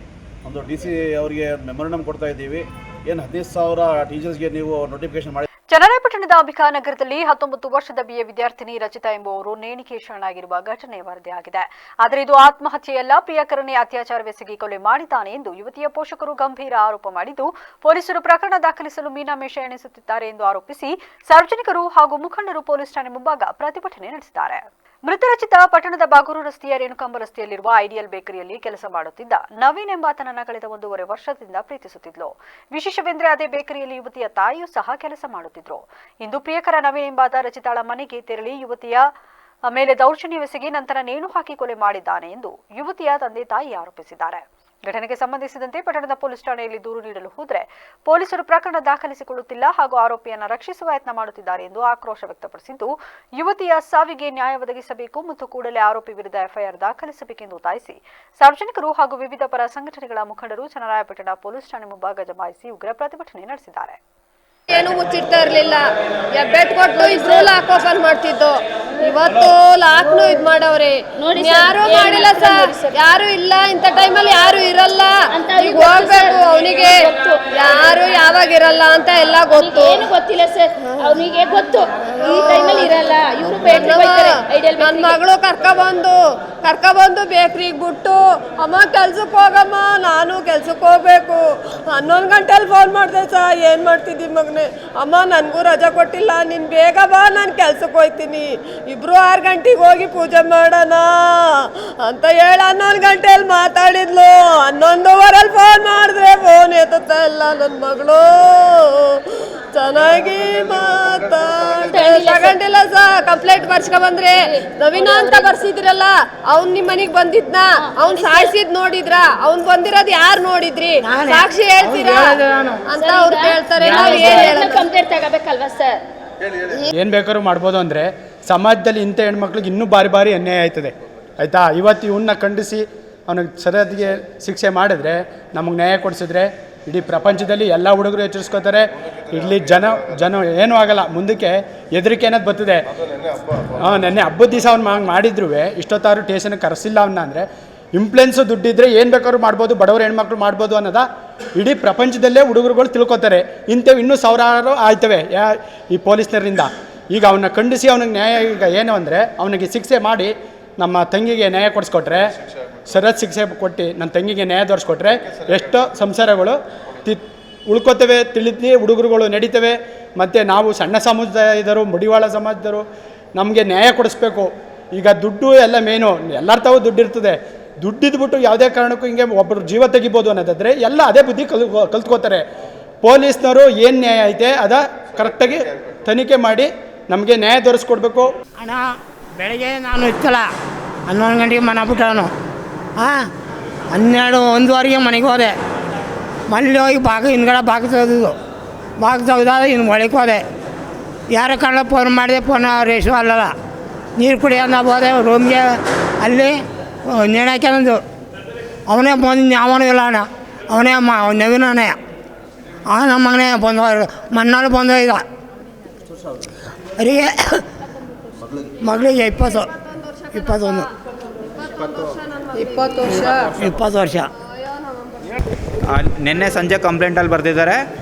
ಒಂದು DC ಅವರಿಗೆ ಮೆಮೊರಂಡಮ್ ಕೊಡ್ತಾ ಇದ್ದೀವಿ. ಏನು 15,000 ಟೀಚರ್ಸ್ಗೆ ನೀವು ನೋಟಿಫಿಕೇಶನ್ ಮಾಡಿ. ಚನ್ನರಾಯಪಟ್ಟಣದ ಅಂಬಿಕಾ ನಗರದಲ್ಲಿ 19 ವರ್ಷದ BA ವಿದ್ಯಾರ್ಥಿನಿ ರಚಿತಾ ಎಂಬುವರು ನೇಣಿಗೆ ಶರಣಾಗಿರುವ ಘಟನೆ ವರದಿಯಾಗಿದೆ. ಆದರೆ ಇದು ಆತ್ಮಹತ್ಯೆಯಲ್ಲ, ಪ್ರಿಯಕರನೇ ಅತ್ಯಾಚಾರವೆಸಗಿ ಕೊಲೆ ಮಾಡಿದ್ದಾನೆ ಎಂದು ಯುವತಿಯ ಪೋಷಕರು ಗಂಭೀರ ಆರೋಪ ಮಾಡಿದ್ದು, ಪೊಲೀಸರು ಪ್ರಕರಣ ದಾಖಲಿಸಲು ಮೀನಾಮೇಷ ಎಣಿಸುತ್ತಿದ್ದಾರೆ ಎಂದು ಆರೋಪಿಸಿ ಸಾರ್ವಜನಿಕರು ಹಾಗೂ ಮುಖಂಡರು ಪೊಲೀಸ್ ಠಾಣೆ ಮುಂಭಾಗ ಪ್ರತಿಭಟನೆ ನಡೆಸಿದ್ದಾರೆ. ಮೃತ ರಚಿತಾ ಪಟ್ಟಣದ ಬಾಗೂರು ರಸ್ತೆಯ ರೇಣುಕಾಂಬ ರಸ್ತೆಯಲ್ಲಿರುವ ಐಡಿಯಲ್ ಬೇಕರಿಯಲ್ಲಿ ಕೆಲಸ ಮಾಡುತ್ತಿದ್ದ ನವೀನ್ ಎಂಬಾತನನ್ನ ಕಳೆದ 1.5 ವರ್ಷದಿಂದ ಪ್ರೀತಿಸುತ್ತಿದ್ಲು. ವಿಶೇಷವೆಂದರೆ ಅದೇ ಬೇಕರಿಯಲ್ಲಿ ಯುವತಿಯ ತಾಯಿಯೂ ಸಹ ಕೆಲಸ ಮಾಡುತ್ತಿದ್ರು. ಇಂದು ಪ್ರಿಯಕರ ನವೀನ್ ಎಂಬಾತ ರಚಿತಾಳ ಮನೆಗೆ ತೆರಳಿ ಯುವತಿಯ ಮೇಲೆ ದೌರ್ಜನ್ಯವೆಸಗಿ ನಂತರ ನೇಣು ಹಾಕಿ ಕೊಲೆ ಮಾಡಿದ್ದಾನೆ ಎಂದು ಯುವತಿಯ ತಂದೆ ತಾಯಿ ಆರೋಪಿಸಿದ್ದಾರೆ. ಘಟನೆಗೆ ಸಂಬಂಧಿಸಿದಂತೆ ಪಟ್ಟಣದ ಪೊಲೀಸ್ ಠಾಣೆಯಲ್ಲಿ ದೂರು ನೀಡಲು ಹೋದರೆ ಪೊಲೀಸರು ಪ್ರಕರಣ ದಾಖಲಿಸಿಕೊಳ್ಳುತ್ತಿಲ್ಲ ಹಾಗೂ ಆರೋಪಿಯನ್ನು ರಕ್ಷಿಸುವ ಯತ್ನ ಮಾಡುತ್ತಿದ್ದಾರೆ ಎಂದು ಆಕ್ರೋಶ ವ್ಯಕ್ತಪಡಿಸಿದ್ದು, ಯುವತಿಯ ಸಾವಿಗೆ ನ್ಯಾಯ ಒದಗಿಸಬೇಕು ಮತ್ತು ಕೂಡಲೇ ಆರೋಪಿ ವಿರುದ್ಧ FIR ದಾಖಲಿಸಬೇಕೆಂದು ಒತ್ತಾಯಿಸಿ ಸಾರ್ವಜನಿಕರು ಹಾಗೂ ವಿವಿಧ ಪರ ಸಂಘಟನೆಗಳ ಮುಖಂಡರು ಚನ್ನರಾಯಪಟ್ಟಣ ಪೊಲೀಸ್ ಠಾಣೆ ಮುಂಭಾಗ ಜಮಾಯಿಸಿ ಉಗ್ರ ಪ್ರತಿಭಟನೆ ನಡೆಸಿದ್ದಾರೆ. ಏನು ಮುಚ್ಚಿಡ್ತಾ ಇರಲಿಲ್ಲ, ಬೆಟ್ ಕೊಟ್ಟು ಇಬ್ರು ಲಾಕ್ ಓಪನ್ ಮಾಡ್ತಿದ್ದು. ಇವತ್ತು ಲಾಕ್ನು ಇದ್ ಮಾಡವ್ರೆ ಯಾರು ಮಾಡಿಲ್ಲ ಸರ್, ಯಾರು ಇಲ್ಲ ಇಂಥ ಟೈಮಲ್ಲಿ ಯಾರು ಇರಲ್ಲ, ಈಗ ಹೋಗ್ಬೇಕು ಅವನಿಗೆ, ಯಾರು ಯಾವಾಗ ಇರಲ್ಲ ಅಂತ ಎಲ್ಲ ಗೊತ್ತು. ಏನು ಗೊತ್ತಿಲ್ಲ ಸರ್, ಅವನಿಗೆ ಗೊತ್ತು ಈ ಟೈಮಲ್ಲಿ ಇರಲ್ಲ. ಇವರು ನನ್ನ ಮಗಳು ಕರ್ಕೊಬಂದು ಬೇಕ್ರಿಗೆ ಬಿಟ್ಟು ಅಮ್ಮ ಕೆಲ್ಸಕ್ಕೆ ಹೋಗಮ್ಮ, ನಾನು ಕೆಲ್ಸಕ್ಕೆ ಹೋಗ್ಬೇಕು. 11 ಗಂಟೆಲಿ ಫೋನ್ ಮಾಡಿದೆ ಸರ್, ಏನು ಮಾಡ್ತಿದ್ದಿ ಮಗನೇ? ಅಮ್ಮ ನನಗೂ ರಜೆ ಕೊಟ್ಟಿಲ್ಲ, ನೀನು ಬೇಗ ಬಾ, ನಾನು ಕೆಲ್ಸಕ್ಕೆ ಹೋಗ್ತೀನಿ, ಇಬ್ರು 6 ಗಂಟೆಗೆ ಹೋಗಿ ಪೂಜೆ ಮಾಡೋಣ ಅಂತ ಹೇಳಿ 11 ಗಂಟೆಯಲ್ಲಿ ಮಾತಾಡಿದ್ಲು. 11:15 ಫೋನ್ ಮಾಡಿದ್ರೆ ಫೋನ್ ಎತ್ತುತ್ತಾ ಇಲ್ಲ ನನ್ನ ಮಗಳು. ಚೆನ್ನಾಗಿ ತಗೊಂಡಿಲ್ಲ ಸರ್, ಕಂಪ್ಲೇಂಟ್ ಬರ್ಸ್ಕೊಂಡ್ಬಂದ್ರೆ ನವೀನ ಅಂತ ಬರ್ಸಿದ್ರಲ್ಲ, ಅವ್ನ್ ನಿಮ್ ಮನೆಗ್ ಬಂದಿದ್ನ, ಅವ್ನ್ ಸಾಯಿಸಿದ್ ನೋಡಿದ್ರ? ಅವ್ನ್ ಬಂದಿರೋದ್ ಯಾರು ನೋಡಿದ್ರಿ? ಸಾಕ್ಷಿ ಹೇಳ್ತೀರಾ ಅಂತ ಅವ್ರು ಕೇಳ್ತಾರೆ. ಕಂಪ್ಲೇಂಟ್ ತಗೋಬೇಕಲ್ವಾ ಸರ್? ಏನು ಬೇಕಾದ್ರೂ ಮಾಡ್ಬೋದು ಅಂದರೆ ಸಮಾಜದಲ್ಲಿ ಇಂಥ ಹೆಣ್ಮಕ್ಳಿಗೆ ಇನ್ನೂ ಬಾರಿ ಬಾರಿ ಅನ್ಯಾಯ ಆಯ್ತದೆ ಆಯಿತಾ. ಇವತ್ತು ಇವನ್ನ ಖಂಡಿಸಿ ಅವನಿಗೆ ಸರಿಯಾದಿಗೆ ಶಿಕ್ಷೆ ಮಾಡಿದ್ರೆ, ನಮಗೆ ನ್ಯಾಯ ಕೊಡಿಸಿದ್ರೆ ಇಡೀ ಪ್ರಪಂಚದಲ್ಲಿ ಎಲ್ಲ ಹುಡುಗರು ಎಚ್ಚರಿಸ್ಕೋತಾರೆ. ಇಲ್ಲಿ ಜನ ಏನೂ ಆಗಲ್ಲ, ಮುಂದಕ್ಕೆ ಹೆದರಿಕೆ ಅನ್ನೋದು ಬರ್ತದೆ. ನೆನ್ನೆ ಹಬ್ಬದ ದಿವಸ ಅವ್ನು ಮಾಡಿದ್ರು ಇಷ್ಟೊತ್ತಾರು ಟೇಷನ್ಗೆ ಕರೆಸಿಲ್ಲ ಅವನ್ನ ಅಂದರೆ ಇಂಪ್ಲೆನ್ಸು ದುಡ್ಡಿದ್ರೆ ಏನು ಬೇಕಾದ್ರೂ ಮಾಡ್ಬೋದು, ಬಡವರು ಹೆಣ್ಮಕ್ಳು ಮಾಡ್ಬೋದು ಅನ್ನೋದ ಇಡೀ ಪ್ರಪಂಚದಲ್ಲೇ ಹುಡುಗರುಗಳು ತಿಳ್ಕೊತಾರೆ. ಇಂಥವು ಇನ್ನೂ ಸಾವಿರಾರು ಆಯ್ತವೆ ಈ ಪೊಲೀಸ್ನರಿಂದ. ಈಗ ಅವನ್ನ ಖಂಡಿಸಿ ಅವನಿಗೆ ನ್ಯಾಯ ಈಗ ಏನು ಅಂದರೆ ಅವನಿಗೆ ಶಿಕ್ಷೆ ಮಾಡಿ ನಮ್ಮ ತಂಗಿಗೆ ನ್ಯಾಯ ಕೊಡಿಸ್ಕೊಟ್ರೆ, ಸರಿಯಾದ ಶಿಕ್ಷೆ ಕೊಟ್ಟು ನನ್ನ ತಂಗಿಗೆ ನ್ಯಾಯ ತೋರಿಸ್ಕೊಟ್ರೆ ಎಷ್ಟೋ ಸಂಸಾರಗಳು ಉಳ್ಕೋತವೆ, ತಿಳಿದು ಹುಡುಗರುಗಳು ನಡೀತವೆ. ಮತ್ತು ನಾವು ಸಣ್ಣ ಸಮಾಜದವರು, ಮುಡಿವಾಳ ಸಮಾಜದವರು ನಮಗೆ ನ್ಯಾಯ ಕೊಡಿಸ್ಬೇಕು. ಈಗ ದುಡ್ಡು ಎಲ್ಲ ಮೇನು, ಎಲ್ಲರ ತಾವು ದುಡ್ಡು ಇರ್ತದೆ. ದುಡ್ಡಿದ್ಬಿಟ್ಟು ಯಾವುದೇ ಕಾರಣಕ್ಕೂ ಹಿಂಗೆ ಒಬ್ಬರು ಜೀವ ತೆಗಿಬೋದು ಅನ್ನೋದಾದರೆ ಎಲ್ಲ ಅದೇ ಬುದ್ಧಿ ಕಲ್ತ್ಕೋತಾರೆ. ಪೊಲೀಸ್ನವರು ಏನು ನ್ಯಾಯ ಐತೆ ಅದ ಕರೆಕ್ಟಾಗಿ ತನಿಖೆ ಮಾಡಿ ನಮಗೆ ನ್ಯಾಯ ತೋರಿಸ್ಕೊಡ್ಬೇಕು. ಅಣ್ಣ ಬೆಳಗ್ಗೆ ನಾನು ಇತ್ತಲ್ಲ 11 ಗಂಟೆಗೆ ಮನೆ ಬಿಟ್ಟವನು, 12-1:15 ಮನೆಗೆ ಹೋದೆ. ಮನೇಲಿ ಹೋಗಿ ಹಿಂದ್ಗಡೆ ಬಾಗ ತೆಗೆದಾದ ಇನ್ನು ಒಳಗೆ ಹೋದೆ. ಯಾರ ಕಾರಣ ಫೋನ್ ಮಾಡಿದೆ, ಫೋನ್ ರೇಷು ಅಲ್ಲಲ್ಲ, ನೀರು ಕುಡಿ ಅಂತ ಹೋದೆ ರೂಮ್ಗೆ. ಅಲ್ಲಿ ನೇಣಾಕ್ಯಂದು ಅವನೇ ಬಂದು ಯಾವನೂ ಇಲ್ಲ ಅಣ್ಣ, ಅವನೇ ನವೀನನೇ ನಮ್ಮ ಮಗನೇ ಮಣ್ಣಾಳು ಬಂದೋಯ್ದ. ಅವರಿಗೆ ಮಗಳಿಗೆ 20 ವರ್ಷ. ನಿನ್ನೆ ಸಂಜೆ ಕಂಪ್ಲೇಂಟಲ್ಲಿ ಬರೆದಿದ್ದಾರೆ.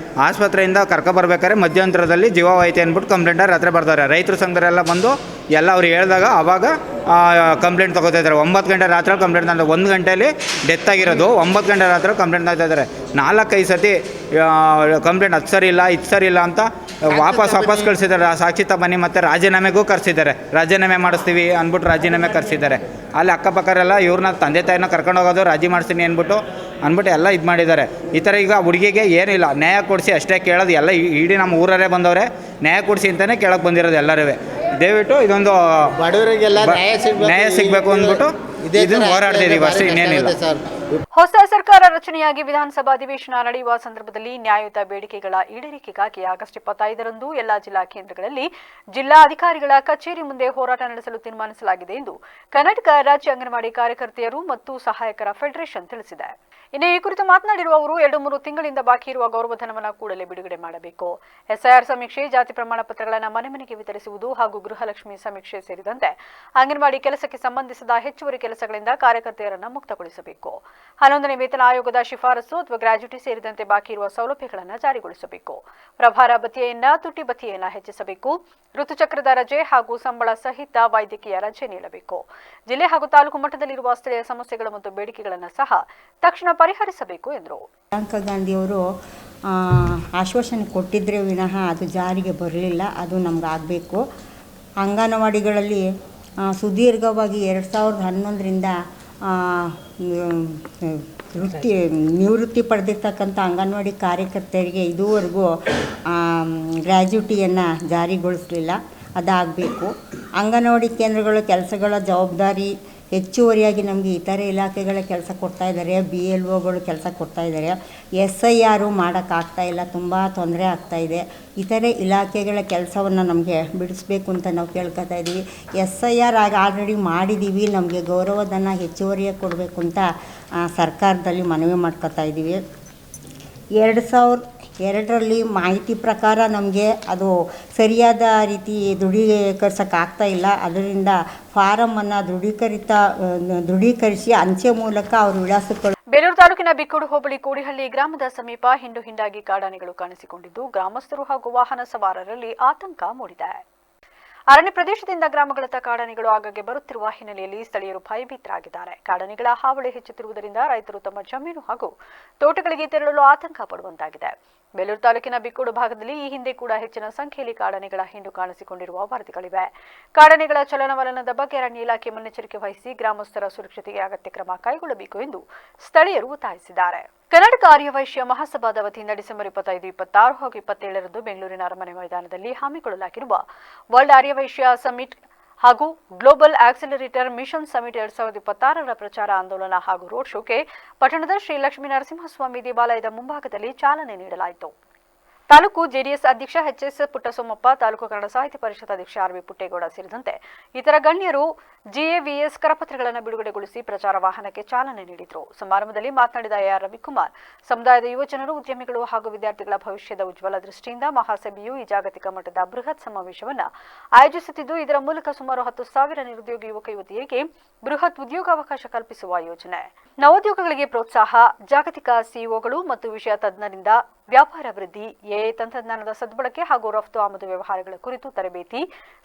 ಆಸ್ಪತ್ರೆಯಿಂದ ಕರ್ಕೊಬರ್ಬೇಕಾದ್ರೆ ಮಧ್ಯಂತರದಲ್ಲಿ ಜೀವವಾಯಿತು ಅಂದ್ಬಿಟ್ಟು ಕಂಪ್ಲೇಂಟಲ್ಲಿ ರಾತ್ರಿ ಬರ್ತಾರೆ. ರೈತರ ಸಂಘದವರೆಲ್ಲ ಬಂದು ಎಲ್ಲ ಅವ್ರು ಹೇಳಿದಾಗ ಆವಾಗ ಕಂಪ್ಲೇಂಟ್ ತೊಗೋತಾ ಇದ್ದಾರೆ. 9 ಗಂಟೆ ರಾತ್ರಿ ಕಂಪ್ಲೇಂಟ್ ತಂದು 1 ಗಂಟೆಯಲ್ಲಿ ಡೆತ್ ಆಗಿರೋದು, 9 ಗಂಟೆ ರಾತ್ರಿ ಕಂಪ್ಲೇಂಟ್ ಆಗ್ತಾ ಇದ್ದಾರೆ. 4-5 ಸತಿ ಕಂಪ್ಲೇಂಟ್ ಅದು ಸರಿ ಇಲ್ಲ ಇದು ಸರಿ ಇಲ್ಲ ಅಂತ ವಾಪಸ್ ಕಳಿಸಿದ್ದಾರೆ. ಸಾಕ್ಷಿ ತಬನ್ನಿ ಮತ್ತು ರಾಜೀನಾಮೆಗೂ ಕರೆಸಿದ್ದಾರೆ. ರಾಜೀನಾಮೆ ಮಾಡಿಸ್ತೀವಿ ಅಂದ್ಬಿಟ್ಟು ರಾಜೀನಾಮೆ ಕರೆಸಿದ್ದಾರೆ. ಅಲ್ಲಿ ಅಕ್ಕಪಕ್ಕರೆಲ್ಲ ಇವ್ರನ್ನ ತಂದೆ ತಾಯಿನ ಕರ್ಕೊಂಡು ಹೋಗೋದು, ರಾಜಿ ಮಾಡಿಸ್ತೀನಿ ಅಂದ್ಬಿಟ್ಟು ಎಲ್ಲ ಇದು ಮಾಡಿದ್ದಾರೆ. ಈ ಥರ ಈಗ ಹುಡುಗಿಗೆ ಏನಿಲ್ಲ, ನ್ಯಾಯ ಕೊಡಿಸಿ ಅಷ್ಟೇ ಕೇಳೋದು. ಎಲ್ಲ ಇಡೀ ನಮ್ಮ ಊರಲ್ಲೇ ಬಂದವರೆ ನ್ಯಾಯ ಕೊಡಿಸಿ ಅಂತಲೇ ಕೇಳಕ್ಕೆ ಬಂದಿರೋದು ಎಲ್ಲರೂ. ದಯವಿಟ್ಟು ಇದೊಂದು ಬಡವರಿಗೆಲ್ಲ ನ್ಯಾಯ ಸಿಗಬೇಕು ಅಂದ್ಬಿಟ್ಟು ಇದನ್ನು ಹೋರಾಡ್ತಿದ್ದೀವಿ ಅಷ್ಟೇ, ಇನ್ನೇನಿಲ್ಲ. ಹೊಸ ಸರ್ಕಾರ ರಚನೆಯಾಗಿ ವಿಧಾನಸಭಾ ಅಧಿವೇಶನ ನಡೆಯುವ ಸಂದರ್ಭದಲ್ಲಿ ನ್ಯಾಯಯುತ ಬೇಡಿಕೆಗಳ ಈಡೇರಿಕೆಗಾಗಿ ಆಗಸ್ಟ್ 25ರಂದು ಎಲ್ಲಾ ಜಿಲ್ಲಾ ಕೇಂದ್ರಗಳಲ್ಲಿ ಜಿಲ್ಲಾ ಅಧಿಕಾರಿಗಳ ಕಚೇರಿ ಮುಂದೆ ಹೋರಾಟ ನಡೆಸಲು ತೀರ್ಮಾನಿಸಲಾಗಿದೆ ಎಂದು ಕರ್ನಾಟಕ ರಾಜ್ಯ ಅಂಗನವಾಡಿ ಕಾರ್ಯಕರ್ತೆಯರು ಮತ್ತು ಸಹಾಯಕರ ಫೆಡರೇಷನ್ ತಿಳಿಸಿದೆ. ಇನ್ನು ಈ ಕುರಿತು ಮಾತನಾಡಿರುವ ಅವರು 2-3 ತಿಂಗಳಿಂದ ಬಾಕಿ ಇರುವ ಗೌರವಧನವನ್ನು ಕೂಡಲೇ ಬಿಡುಗಡೆ ಮಾಡಬೇಕು. ಎಸ್ಐಆರ್ ಸಮೀಕ್ಷೆ, ಜಾತಿ ಪ್ರಮಾಣ ಪತ್ರಗಳನ್ನು ಮನೆ ಮನೆಗೆ ವಿತರಿಸುವುದು ಹಾಗೂ ಗೃಹಲಕ್ಷ್ಮಿ ಸಮೀಕ್ಷೆ ಸೇರಿದಂತೆ ಅಂಗನವಾಡಿ ಕೆಲಸಕ್ಕೆ ಸಂಬಂಧಿಸಿದ ಹೆಚ್ಚುವರಿ ಕೆಲಸಗಳಿಂದ ಕಾರ್ಯಕರ್ತೆಯರನ್ನು ಮುಕ್ತಗೊಳಿಸಬೇಕು. 11ನೇ ವೇತನ ಆಯೋಗದ ಶಿಫಾರಸು ಅಥವಾ ಗ್ರಾಜ್ಯುಟಿ ಸೇರಿದಂತೆ ಬಾಕಿ ಇರುವ ಸೌಲಭ್ಯಗಳನ್ನು ಜಾರಿಗೊಳಿಸಬೇಕು. ಪ್ರಭಾರ ಭತ್ಯೆಯನ್ನ, ತುಟಿ ಭತ್ಯೆಯನ್ನ ಹೆಚ್ಚಿಸಬೇಕು. ಋತುಚಕ್ರದ ರಜೆ ಹಾಗೂ ಸಂಬಳ ಸಹಿತ ವೈದ್ಯಕೀಯ ರಜೆ ನೀಡಬೇಕು. ಜಿಲ್ಲೆ ಹಾಗೂ ತಾಲೂಕು ಮಟ್ಟದಲ್ಲಿರುವ ಸ್ಥಳೀಯ ಸಮಸ್ಯೆಗಳು ಮತ್ತು ಬೇಡಿಕೆಗಳನ್ನು ಸಹ ತಕ್ಷಣ ಪರಿಹರಿಸಬೇಕು ಎಂದರು. ಪ್ರಿಯಾಂಕಾ ಗಾಂಧಿಯವರು ಆಶ್ವಾಸನೆ ಕೊಟ್ಟಿದ್ರೆ ವಿನಃ ಅದು ಜಾರಿಗೆ ಬರಲಿಲ್ಲ. ಅದು ನಮ್ಗೆ ಆಗಬೇಕು. ಅಂಗನವಾಡಿಗಳಲ್ಲಿ ಸುದೀರ್ಘವಾಗಿ 2011ರಿಂದ ನಿವೃತ್ತಿ ಪಡೆದಿರ್ತಕ್ಕಂಥ ಅಂಗನವಾಡಿ ಕಾರ್ಯಕರ್ತೆಯರಿಗೆ ಇದುವರೆಗೂ ಗ್ರ್ಯಾಜ್ಯುಟಿಯನ್ನು ಜಾರಿಗೊಳಿಸಲಿಲ್ಲ. ಅದಾಗಬೇಕು. ಅಂಗನವಾಡಿ ಕೇಂದ್ರಗಳ ಕೆಲಸಗಳ ಜವಾಬ್ದಾರಿ ಹೆಚ್ಚುವರಿಯಾಗಿ ನಮಗೆ ಇತರೆ ಇಲಾಖೆಗಳ ಕೆಲಸ ಕೊಡ್ತಾಯಿದ್ದಾರೆ. BLOಗಳು ಕೆಲಸ ಕೊಡ್ತಾಯಿದ್ದಾರೆ. SIR ಮಾಡೋಕ್ಕಾಗ್ತಾಯಿಲ್ಲ, ತುಂಬ ತೊಂದರೆ ಆಗ್ತಾಯಿದೆ. ಇತರೆ ಇಲಾಖೆಗಳ ಕೆಲಸವನ್ನು ನಮಗೆ ಬಿಡಿಸ್ಬೇಕು ಅಂತ ನಾವು ಕೇಳ್ಕೊತಾ ಇದ್ದೀವಿ. SIR ಆಲ್ರೆಡಿ ಮಾಡಿದ್ದೀವಿ, ನಮಗೆ ಗೌರವಧನ ಹೆಚ್ಚುವರಿಯಾಗಿ ಕೊಡಬೇಕು ಅಂತ ಸರ್ಕಾರದಲ್ಲಿ ಮನವಿ ಮಾಡ್ಕೊತಾ ಇದ್ದೀವಿ. ಎರಡರಲ್ಲಿ ಮಾಹಿತಿ ಪ್ರಕಾರ ನಮಗೆ ಅದು ಸರಿಯಾದ ರೀತಿ ದೃಢೀಕರಿಸೋಕ್ಕಾಗ್ತಾ ಇಲ್ಲ. ಅದರಿಂದ ಫಾರಮನ್ನು ದೃಢೀಕರಿಸಿ ಅಂಚೆ ಮೂಲಕ ಅವ್ರ ವಿಳಾಸಗಳು. ಬೇಲೂರು ತಾಲೂಕಿನ ಬಿಕ್ಕೂಡು ಹೋಬಳಿ ಕೋಡಿಹಳ್ಳಿ ಗ್ರಾಮದ ಸಮೀಪ ಹಿಂಡು ಹಿಂಡಾಗಿ ಕಾಡಾನೆಗಳು ಕಾಣಿಸಿಕೊಂಡಿದ್ದು ಗ್ರಾಮಸ್ಥರು ಹಾಗೂ ವಾಹನ ಸವಾರರಲ್ಲಿ ಆತಂಕ ಮೂಡಿದೆ. ಅರಣ್ಯ ಪ್ರದೇಶದಿಂದ ಗ್ರಾಮಗಳತ್ತ ಕಾಡಾನೆಗಳು ಆಗಾಗ್ಗೆ ಬರುತ್ತಿರುವ ಹಿನ್ನೆಲೆಯಲ್ಲಿ ಸ್ಥಳೀಯರು ಭಯಭೀತರಾಗಿದ್ದಾರೆ. ಕಾಡಾನೆಗಳ ಹಾವಳಿ ಹೆಚ್ಚುತ್ತಿರುವುದರಿಂದ ರೈತರು ತಮ್ಮ ಜಮೀನು ಹಾಗೂ ತೋಟಗಳಿಗೆ ತೆರಳಲು ಆತಂಕ ಪಡುವಂತಾಗಿದೆ. ಬೇಲೂರು ತಾಲೂಕಿನ ಬಿಕ್ಕೂಡು ಭಾಗದಲ್ಲಿ ಈ ಹಿಂದೆ ಕೂಡ ಹೆಚ್ಚಿನ ಸಂಖ್ಯೆಯಲ್ಲಿ ಕಾಡಾನೆಗಳ ಹಿಂಡು ಕಾಣಿಸಿಕೊಂಡಿರುವ ವರದಿಗಳಿವೆ. ಕಾಡಾನೆಗಳ ಚಲನವಲನದ ಬಗ್ಗೆ ಅರಣ್ಯ ಇಲಾಖೆ ಮುನ್ನೆಚ್ಚರಿಕೆ ವಹಿಸಿ ಗ್ರಾಮಸ್ಥರ ಸುರಕ್ಷತೆಗೆ ಅಗತ್ಯ ಕ್ರಮ ಕೈಗೊಳ್ಳಬೇಕು ಎಂದು ಸ್ಥಳೀಯರು ಒತ್ತಾಯಿಸಿದ್ದಾರೆ. ಕರ್ನಾಟಕ ಆರ್ಯವೈಶ್ಯ ಮಹಾಸಭಾದ ವತಿಯಿಂದ ಡಿಸೆಂಬರ್ 25, 26 ಹಾಗೂ 27ರಂದು ಬೆಂಗಳೂರಿನ ಅರಮನೆ ಮೈದಾನದಲ್ಲಿ ಹಮ್ಮಿಕೊಳ್ಳಲಾಗಿರುವ ವರ್ಲ್ಡ್ ಆರ್ಯವೈಶ್ಯ ಸಮಿಟ್ ಹಾಗೂ ಗ್ಲೋಬಲ್ ಆಕ್ಸಿಲರೇಟರ್ ಮಿಷನ್ ಸಮಿಟ್ 2026ರ ಪ್ರಚಾರ ಆಂದೋಲನ ಹಾಗೂ ರೋಡ್ ಶೋಗೆ ಪಟ್ಟಣದ ಶ್ರೀ ಲಕ್ಷ್ಮೀ ನರಸಿಂಹಸ್ವಾಮಿ ದೇವಾಲಯದ ಮುಂಭಾಗದಲ್ಲಿ ಚಾಲನೆ ನೀಡಲಾಯಿತು. ತಾಲೂಕು ಜೆಡಿಎಸ್ ಅಧ್ಯಕ್ಷ ಎಚ್.ಎಸ್. ಪುಟ್ಟಸೋಮಪ್ಪ, ತಾಲೂಕು ಕನ್ನಡ ಸಾಹಿತ್ಯ ಪರಿಷತ್ ಅಧ್ಯಕ್ಷ ಆರ್.ವಿ. ಪುಟ್ಟೇಗೌಡ ಸೇರಿದಂತೆ ಇತರ ಗಣ್ಯರು ಜಿಎವಿಎಸ್ ಕರಪತ್ರಗಳನ್ನು ಬಿಡುಗಡೆಗೊಳಿಸಿ ಪ್ರಚಾರ ವಾಹನಕ್ಕೆ ಚಾಲನೆ ನೀಡಿದರು. ಸಮಾರಂಭದಲ್ಲಿ ಮಾತನಾಡಿದ ಎ.ಆರ್. ರವಿಕುಮಾರ್, ಸಮುದಾಯದ ಯುವಜನರು, ಉದ್ಯಮಿಗಳು ಹಾಗೂ ವಿದ್ಯಾರ್ಥಿಗಳ ಭವಿಷ್ಯದ ಉಜ್ವಲ ದೃಷ್ಟಿಯಿಂದ ಮಹಾಸಭೆಯು ಈ ಜಾಗತಿಕ ಮಟ್ಟದ ಬೃಹತ್ ಸಮಾವೇಶವನ್ನು ಆಯೋಜಿಸುತ್ತಿದ್ದು, ಇದರ ಮೂಲಕ ಸುಮಾರು 10,000 ನಿರುದ್ಯೋಗಿ ಯುವಕ ಯುವತಿಯರಿಗೆ ಬೃಹತ್ ಉದ್ಯೋಗಾವಕಾಶ ಕಲ್ಪಿಸುವ ಯೋಜನೆ. ನವೋದ್ಯೋಗಗಳಿಗೆ ಪ್ರೋತ್ಸಾಹ, ಜಾಗತಿಕ ಸಿಇಒಗಳು ಮತ್ತು ವಿಷಯ ತಜ್ಞರಿಂದ ವ್ಯಾಪಾರ ವೃದ್ಧಿ, ಎಐ ತಂತ್ರಜ್ಞಾನದ ಸದ್ಬಳಕೆ ಹಾಗೂ ರಫ್ತು ಆಮದು ವ್ಯವಹಾರಗಳ ಕುರಿತು ತರಬೇತಿ,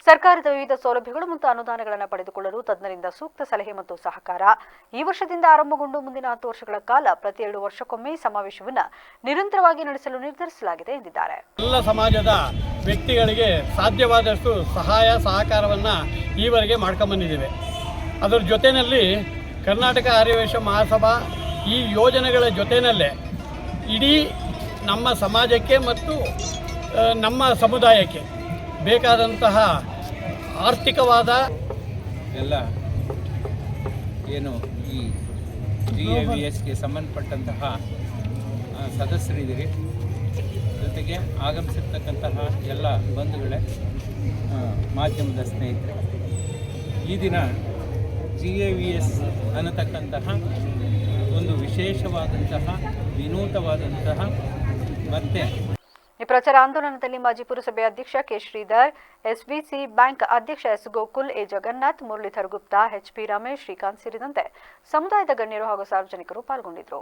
ಸರ್ಕಾರದ ವಿವಿಧ ಸೌಲಭ್ಯಗಳು ಮತ್ತು ಅನುದಾನಗಳನ್ನು ಪಡೆದುಕೊಳ್ಳಲು ತಜ್ಞರಿಂದ ಸೂಕ್ತ ಸಲಹೆ ಮತ್ತು ಸಹಕಾರ. ಈ ವರ್ಷದಿಂದ ಆರಂಭಗೊಂಡು ಮುಂದಿನ 10 ವರ್ಷಗಳ ಕಾಲ ಪ್ರತಿ 2 ವರ್ಷಕ್ಕೊಮ್ಮೆ ಸಮಾವೇಶವನ್ನು ನಿರಂತರವಾಗಿ ನಡೆಸಲು ನಿರ್ಧರಿಸಲಾಗಿದೆ ಎಂದಿದ್ದಾರೆ. ಎಲ್ಲ ಸಮಾಜದ ವ್ಯಕ್ತಿಗಳಿಗೆ ಸಾಧ್ಯವಾದಷ್ಟು ಸಹಾಯ ಸಹಕಾರವನ್ನು ಈವರೆಗೆ ಮಾಡ್ಕೊಂಡ್ಬಂದಿದ್ದೇವೆ. ಅದರ ಜೊತೆಯಲ್ಲಿ ಕರ್ನಾಟಕ ಆರ್ಯವೈಶ್ಯ ಮಹಾಸಭಾ ಈ ಯೋಜನೆಗಳ ಜೊತೆಯಲ್ಲೇ ಇಡೀ ನಮ್ಮ ಸಮಾಜಕ್ಕೆ ಮತ್ತು ನಮ್ಮ ಸಮುದಾಯಕ್ಕೆ ಬೇಕಾದಂತಹ ಆರ್ಥಿಕವಾದ ಎಲ್ಲ ಏನು ಈ GAVSಗೆ ಸಂಬಂಧಪಟ್ಟಂತಹ ಸದಸ್ಯರಿದ್ದೀರಿ, ಜೊತೆಗೆ ಆಗಮಿಸಿರ್ತಕ್ಕಂತಹ ಎಲ್ಲ ಬಂಧುಗಳೇ, ಮಾಧ್ಯಮದ ಸ್ನೇಹಿತರೆ, ಈ ದಿನ GAVS ಅನ್ನತಕ್ಕಂತಹ ಒಂದು ವಿಶೇಷವಾದಂತಹ ವಿನೂತವಾದಂತಹ ಮತ್ತೆ ಈ ಪ್ರಚಾರ ಆಂದೋಲನದಲ್ಲಿ ಮಾಜಿ ಪುರಸಭೆ ಅಧ್ಯಕ್ಷ ಕೆ ಶ್ರೀಧರ್, ಎಸ್ಬಿಸಿ ಬ್ಯಾಂಕ್ ಅಧ್ಯಕ್ಷ S Gokul, A Jagannath, Muralidhar Gupta, HP Ramesh, Srikanth ಸೇರಿದಂತೆ ಸಮುದಾಯದ ಗಣ್ಯರು ಹಾಗೂ ಸಾರ್ವಜನಿಕರು ಪಾಲ್ಗೊಂಡಿದ್ದರು.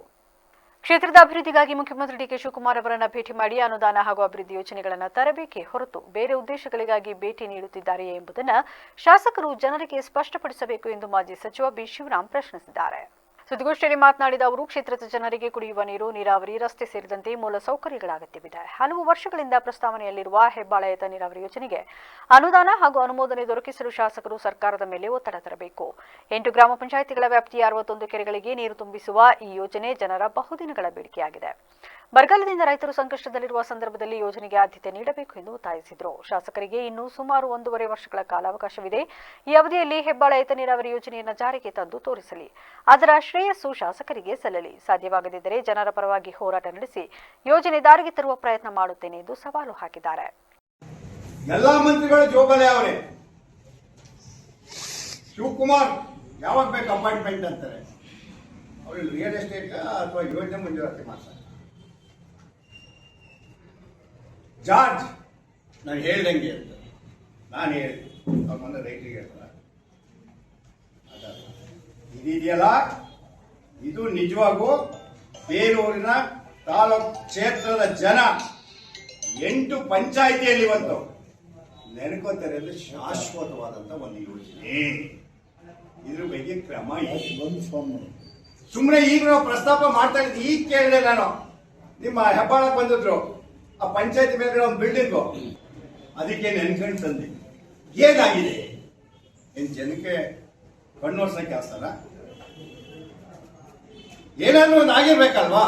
ಕ್ಷೇತ್ರದ ಅಭಿವೃದ್ಧಿಗಾಗಿ ಮುಖ್ಯಮಂತ್ರಿ ಡಿಕೆ ಶಿವಕುಮಾರ್ ಅವರನ್ನ ಭೇಟಿ ಮಾಡಿ ಅನುದಾನ ಹಾಗೂ ಅಭಿವೃದ್ಧಿ ಯೋಜನೆಗಳನ್ನು ತರಬೇಕೇ ಹೊರತು ಬೇರೆ ಉದ್ದೇಶಗಳಿಗಾಗಿ ಭೇಟಿ ನೀಡುತ್ತಿದ್ದಾರೆಯೇ ಎಂಬುದನ್ನು ಶಾಸಕರು ಜನರಿಗೆ ಸ್ಪಷ್ಟಪಡಿಸಬೇಕು ಎಂದು ಮಾಜಿ ಸಚಿವ ಬಿ ಶಿವರಾಮ್ ಪ್ರಶ್ನಿಸಿದ್ದಾರೆ. ಸುದ್ದಿಗೋಷ್ಠಿಯಲ್ಲಿ ಮಾತನಾಡಿದ ಅವರು, ಕ್ಷೇತ್ರದ ಜನರಿಗೆ ಕುಡಿಯುವ ನೀರು, ನೀರಾವರಿ, ರಸ್ತೆ ಸೇರಿದಂತೆ ಮೂಲ ಸೌಕರ್ಯಗಳ ಅಗತ್ಯವಿದೆ. ಹಲವು ವರ್ಷಗಳಿಂದ ಪ್ರಸ್ತಾವನೆಯಲ್ಲಿರುವ ಹೆಬ್ಬಾಳ ನೀರಾವರಿ ಯೋಜನೆಗೆ ಅನುದಾನ ಹಾಗೂ ಅನುಮೋದನೆ ದೊರಕಿಸಲು ಶಾಸಕರು ಸರ್ಕಾರದ ಮೇಲೆ ಒತ್ತಡ ತರಬೇಕು. 8 ಗ್ರಾಮ ಪಂಚಾಯಿತಿಗಳ ವ್ಯಾಪ್ತಿಯ 61 ಕೆರೆಗಳಿಗೆ ನೀರು ತುಂಬಿಸುವ ಈ ಯೋಜನೆ ಜನರ ಬಹುದಿನಗಳ ಬೇಡಿಕೆಯಾಗಿದೆ. ಬರಗಾಲದಿಂದ ರೈತರು ಸಂಕಷ್ಟದಲ್ಲಿರುವ ಸಂದರ್ಭದಲ್ಲಿ ಯೋಜನೆಗೆ ಆದ್ಯತೆ ನೀಡಬೇಕು ಎಂದು ಒತ್ತಾಯಿಸಿದರು. ಶಾಸಕರಿಗೆ ಇನ್ನೂ ಸುಮಾರು 1.5 ವರ್ಷಗಳ ಕಾಲಾವಕಾಶವಿದೆ. ಈ ಅವಧಿಯಲ್ಲಿ ಹೆಬ್ಬಾಳ ನೀರಾವರಿ ಯೋಜನೆಯನ್ನು ಜಾರಿಗೆ ತಂದು ತೋರಿಸಲಿ. ಅದರ ಶ್ರೇಯಸ್ಸು ಶಾಸಕರಿಗೆ ಸಲ್ಲಲಿ. ಸಾಧ್ಯವಾಗದಿದ್ದರೆ ಜನರ ಪರವಾಗಿ ಹೋರಾಟ ನಡೆಸಿ ಯೋಜನೆ ದಾರಿಗೆ ತರುವ ಪ್ರಯತ್ನ ಮಾಡುತ್ತೇನೆ ಎಂದು ಸವಾಲು ಹಾಕಿದ್ದಾರೆ. ಎಲ್ಲಾ ಮಂತ್ರಿಗಳು ಜೋಬಲೆ ಅವರೇ. ಶಿವಕುಮಾರ್ ಯಾವಾಗ ಬೇಕು ಅಪಾಯಿಂಟ್ಮೆಂಟ್ ಅಂತಾರೆ, ಅವರು ರಿಯಲ್ ಎಸ್ಟೇಟ್ ಅಥವಾ ಯೋಜನೆ ಮಂಜೂರಾತಿ ಮಾಡ್ತಾರೆ. ಜಾರ್ಜ್ ನಾನು ಹೇಳ್ದಂಗೆ ಅಂತ ನಾನು ಹೇಳಿದೆ, ಅವ್ರ ಮನೆ ರೈತರಿಗೆ ಹೇಳ್ತಾರೆ, ಇದೆಯಲ್ಲ ಇದು ನಿಜವಾಗೂ ಬೇಲೂರಿನ ತಾಲೂಕು ಕ್ಷೇತ್ರದ ಜನ 8 ಪಂಚಾಯಿತಿಯಲ್ಲಿ ಇವತ್ತು ನೆನಕೋತಾರೆ. ಅಂದ್ರೆ ಶಾಶ್ವತವಾದಂತ ಒಂದು ಯೋಜನೆ, ಇದ್ರ ಬಗ್ಗೆ ಕ್ರಮ ಸುಮ್ಮನೆ ಈಗ ನಾವು ಪ್ರಸ್ತಾಪ ಮಾಡ್ತಾ ಇದ್ದೀವಿ. ಈಗ ಕೇಳಿದೆ ನಾನು, ನಿಮ್ಮ ಹೆಬ್ಬಾಳಕ್ಕೆ ಬಂದಿದ್ರು, ಆ ಪಂಚಾಯತಿ ಮೇಲೆ ಒಂದು ಬಿಲ್ಡಿಂಗು, ಅದಕ್ಕೆ ನೆನ್ಕೊಂಡು ತಂದೆ. ಏನಾಗಿದೆ? ಏನ್ ಜನಕ್ಕೆ ಕಣ್ಣೋರ್ಸಕ್ಕೆ ಆಸ್ತಾರ? ಏನಾದ್ರೂ ಒಂದು ಆಗಿರ್ಬೇಕಲ್ವಾ?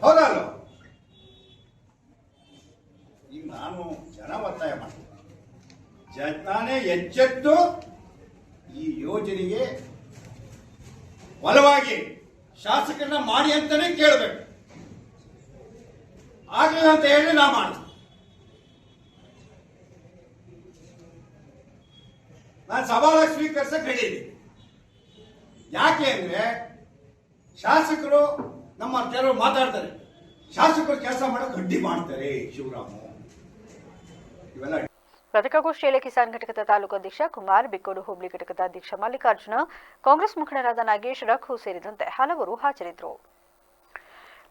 ಹೌದಲ್ವ? ಈಗ ನಾನು ಜನ ಒತ್ತಾಯ ಮಾಡ್ತೀನಿ, ಜನಾನೇ ಎಚ್ಚೆತ್ತು ಈ ಯೋಜನೆಗೆ ಬಲವಾಗಿ ಶಾಸಕರನ್ನ ಮಾಡಿ ಅಂತಾನೆ ಕೇಳಬೇಕು. ಆಗಲಿಲ್ಲ ಅಂತ ಹೇಳಿ ನಾ ಮಾಡ್ತೀನಿ. ನಾನು ಸವಾಲಾಗಿ ಸ್ವೀಕರಿಸಕ್ಕೆ ಹೇಳಿದ್ದೀನಿ. ಯಾಕೆ ಅಂದ್ರೆ ಶಾಸಕರು ನಮ್ಮ ಕೆಲವರು ಮಾತಾಡ್ತಾರೆ, ಶಾಸಕರು ಕೆಲಸ ಮಾಡೋಕೆ ಅಡ್ಡಿ ಮಾಡ್ತಾರೆ ಶಿವರಾಮು. ಇವೆಲ್ಲ ಪತ್ರಿಕಾಗೋಷ್ಠಿಯಲ್ಲಿ ಕಿಸಾನ್ ಘಟಕದ ತಾಲೂಕು ಅಧ್ಯಕ್ಷ ಕುಮಾರ್, ಬಿಕ್ಕೋಡು ಹೋಬಳಿ ಘಟಕದ ಅಧ್ಯಕ್ಷ ಮಲ್ಲಿಕಾರ್ಜುನ, ಕಾಂಗ್ರೆಸ್ ಮುಖಂಡರಾದ ನಾಗೇಶ್, ರಘು ಸೇರಿದಂತೆ ಹಲವರು ಹಾಜರಿದ್ದರು.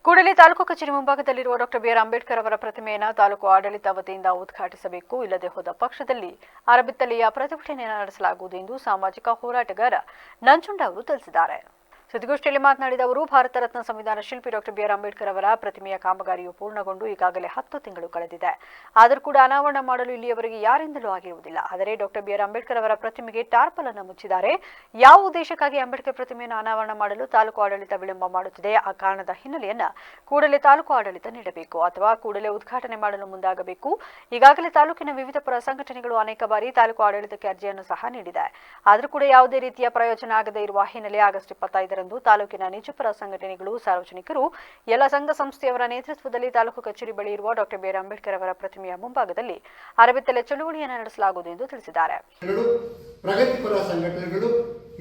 ಕೂಡಲೇ ತಾಲೂಕು ಕಚೇರಿ ಮುಂಭಾಗದಲ್ಲಿರುವ ಡಾಕ್ಟರ್ ಬಿಆರ್ ಅಂಬೇಡ್ಕರ್ ಅವರ ಪ್ರತಿಮೆಯನ್ನು ತಾಲೂಕು ಆಡಳಿತ ವತಿಯಿಂದ ಉದ್ಘಾಟಿಸಬೇಕು, ಇಲ್ಲದೆ ಹೋದ ಪಕ್ಷದಲ್ಲಿ ಅರಬಿತ್ತಲೆಯ ಪ್ರತಿಭಟನೆಯನ್ನು ನಡೆಸಲಾಗುವುದು ಎಂದು ಸಾಮಾಜಿಕ ಹೋರಾಟಗಾರ ನಂಜುಂಡ ಅವರು ತಿಳಿಸಿದ್ದಾರೆ. ಸುದ್ದಿಗೋಷ್ಠಿಯಲ್ಲಿ ಮಾತನಾಡಿದ ಅವರು, ಭಾರತ ರತ್ನ ಸಂವಿಧಾನ ಶಿಲ್ಪಿ ಡಾಕ್ಟರ್ ಬಿಆರ್ ಅಂಬೇಡ್ಕರ್ ಅವರ ಪ್ರತಿಮೆಯ ಕಾಮಗಾರಿಯು ಪೂರ್ಣಗೊಂಡು ಈಗಾಗಲೇ 10 ತಿಂಗಳು ಕಳೆದಿದೆ. ಆದರೂ ಕೂಡ ಅನಾವರಣ ಮಾಡಲು ಇಲ್ಲಿಯವರೆಗೆ ಯಾರಿಂದಲೂ ಆಗಿರುವುದಿಲ್ಲ. ಆದರೆ ಡಾಕ್ಟರ್ ಬಿಆರ್ ಅಂಬೇಡ್ಕರ್ ಅವರ ಪ್ರತಿಮೆಗೆ ಟಾರ್ಪಲ್ ಅನ್ನು ಮುಚ್ಚಿದ್ದಾರೆ. ಯಾವ ಉದ್ದೇಶಕ್ಕಾಗಿ ಅಂಬೇಡ್ಕರ್ ಪ್ರತಿಮೆಯನ್ನು ಅನಾವರಣ ಮಾಡಲು ತಾಲೂಕು ಆಡಳಿತ ವಿಳಂಬ ಮಾಡುತ್ತಿದೆ? ಆ ಕಾರಣದ ಹಿನ್ನೆಲೆಯನ್ನು ಕೂಡಲೇ ತಾಲೂಕು ಆಡಳಿತ ನೀಡಬೇಕು ಅಥವಾ ಕೂಡಲೇ ಉದ್ಘಾಟನೆ ಮಾಡಲು ಮುಂದಾಗಬೇಕು. ಈಗಾಗಲೇ ತಾಲೂಕಿನ ವಿವಿಧ ಪರ ಸಂಘಟನೆಗಳು ಅನೇಕ ಬಾರಿ ತಾಲೂಕು ಆಡಳಿತಕ್ಕೆ ಅರ್ಜಿಯನ್ನು ಸಹ ನೀಡಿದೆ. ಆದರೂ ಕೂಡ ಯಾವುದೇ ರೀತಿಯ ಪ್ರಯೋಜನ ಆಗದೇ ಇರುವ ಹಿನ್ನೆಲೆ ಆಗಸ್ಟ್ 25 ತಾಲೂಕಿನ ನಿಜಪರ ಸಂಘಟನೆಗಳು, ಸಾರ್ವಜನಿಕರು, ಎಲ್ಲ ಸಂಘ ಸಂಸ್ಥೆಯವರ ನೇತೃತ್ವದಲ್ಲಿ ತಾಲೂಕು ಕಚೇರಿ ಬಳಿ ಇರುವ ಡಾಕ್ಟರ್ ಬಿಆರ್ ಅಂಬೇಡ್ಕರ್ ಅವರ ಪ್ರತಿಮೆಯ ಮುಂಭಾಗದಲ್ಲಿ ಅರಬಿತ್ತಲೆ ಚಳುವಳಿಯನ್ನು ನಡೆಸಲಾಗುವುದು ಎಂದು ತಿಳಿಸಿದ್ದಾರೆ. ಪ್ರಗತಿಪರ ಸಂಘಟನೆಗಳು,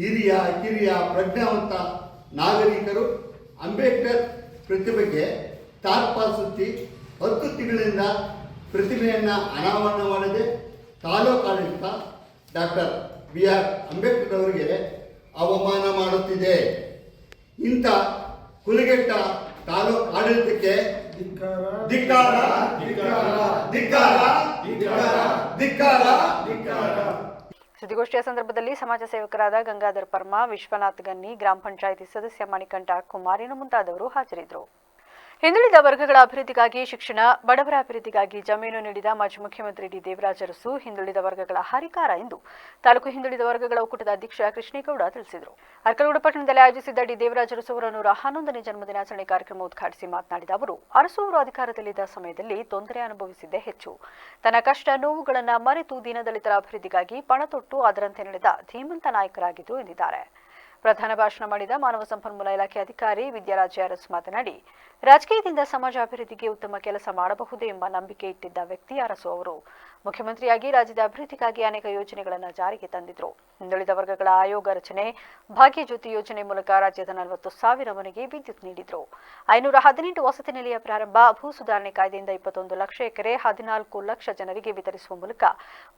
ಹಿರಿಯ ಕಿರಿಯ ಪ್ರಜ್ಞಾವಂತ ನಾಗರಿಕರು ಅಂಬೇಡ್ಕರ್ ಪ್ರತಿಮೆಗೆ ಟಾರ್ಪಲ್ ಸುತ್ತಿ 10 ತಿಂಗಳಿಂದ ಪ್ರತಿಮೆಯನ್ನು ಅನಾವರಣ ಮಾಡದೆ ತಾಲೂಕು ಆಡಳಿತ ಡಾಕ್ಟರ್ ಬಿಆರ್ ಅಂಬೇಡ್ಕರ್ ಅವರಿಗೆ ಅವಮಾನ ಮಾಡುತ್ತಿದೆ. ಇಂಥ ಕುಲಗೆಟ್ಟ ತಾಲೂಕು ಆಡಳಿತಕ್ಕೆ ಧಿಕ್ಕಾರ, ಧಿಕ್ಕಾರ, ಧಿಕ್ಕಾರ, ಧಿಕ್ಕಾರ. ಸುದ್ದಿಗೋಷ್ಠಿಯ ಸಂದರ್ಭದಲ್ಲಿ ಸಮಾಜ ಸೇವಕರಾದ ಗಂಗಾಧರ್ ಪರ್ಮಾ, ವಿಶ್ವನಾಥ್ ಗನ್ನಿ, ಗ್ರಾಮ ಪಂಚಾಯಿತಿ ಸದಸ್ಯ ಮಣಿಕಂಠ ಕುಮಾರ್ ಮುಂತಾದವರು ಹಾಜರಿದ್ದರು. ಹಿಂದುಳಿದ ವರ್ಗಗಳ ಅಭಿವೃದ್ಧಿಗಾಗಿ ಶಿಕ್ಷಣ, ಬಡವರ ಅಭಿವೃದ್ಧಿಗಾಗಿ ಜಮೀನು ನೀಡಿದ ಮಾಜಿ ಮುಖ್ಯಮಂತ್ರಿ ಡಿ ದೇವರಾಜ ಅರಸು ಹಿಂದುಳಿದ ವರ್ಗಗಳ ಹರಿಕಾರ ಎಂದು ತಾಲೂಕು ಹಿಂದುಳಿದ ವರ್ಗಗಳ ಒಕ್ಕೂಟದ ಅಧ್ಯಕ್ಷ ಕೃಷ್ಣೇಗೌಡ ತಿಳಿಸಿದರು. ಅರ್ಕಲಗೂಡು ಪಟ್ಟಣದಲ್ಲಿ ಆಯೋಜಿಸಿದ್ದ ಡಿ ದೇವರಾಜ ಅರಸು ಅವರ 111ನೇ ಜನ್ಮದಿನಾಚರಣೆ ಕಾರ್ಯಕ್ರಮ ಉದ್ಘಾಟಿಸಿ ಮಾತನಾಡಿದ ಅವರು, ಅರಸು ಅವರು ಅಧಿಕಾರದಲ್ಲಿದ್ದ ಸಮಯದಲ್ಲಿ ತೊಂದರೆ ಅನುಭವಿಸಿದ್ದೇ ಹೆಚ್ಚು. ತನ್ನ ಕಷ್ಟ ನೋವುಗಳನ್ನು ಮರೆತು ದೀನದಲಿತರ ಅಭಿವೃದ್ಧಿಗಾಗಿ ಪಣ ತೊಟ್ಟು ಅದರಂತೆ ನಡೆದ ಧೀಮಂತ ನಾಯಕರಾಗಿದ್ದರು ಎಂದಿದ್ದಾರೆ. ಪ್ರಧಾನ ಭಾಷಣ ಮಾಡಿದ ಮಾನವ ಸಂಪನ್ಮೂಲ ಇಲಾಖೆ ಅಧಿಕಾರಿ ವಿದ್ಯಾರಾಜ ಅರಸ್ ಮಾತನಾಡಿ, ರಾಜಕೀಯದಿಂದ ಸಮಾಜ ಅಭಿವೃದ್ಧಿಗೆ ಉತ್ತಮ ಕೆಲಸ ಮಾಡಬಹುದು ಎಂಬ ನಂಬಿಕೆ ಇಟ್ಟಿದ್ದ ವ್ಯಕ್ತಿ ಅರಸು ಅವರು. ಮುಖ್ಯಮಂತ್ರಿಯಾಗಿ ರಾಜ್ಯದ ಅಭಿವೃದ್ಧಿಗಾಗಿ ಅನೇಕ ಯೋಜನೆಗಳನ್ನು ಜಾರಿಗೆ ತಂದಿದ್ರು. ಹಿಂದುಳಿದ ವರ್ಗಗಳ ಆಯೋಗ ರಚನೆ, ಭಾಗ್ಯ ಜ್ಯೋತಿ ಯೋಜನೆ ಮೂಲಕ ರಾಜ್ಯದ 40,000 ಮನೆಗೆ ವಿದ್ಯುತ್ ನೀಡಿದ್ರು. 518 ವಸತಿ ನಿಲಯ ಪ್ರಾರಂಭ, ಭೂ ಸುಧಾರಣೆ ಕಾಯ್ದೆಯಿಂದ 21 ಲಕ್ಷ ಎಕರೆ 14 ಲಕ್ಷ ಜನರಿಗೆ ವಿತರಿಸುವ ಮೂಲಕ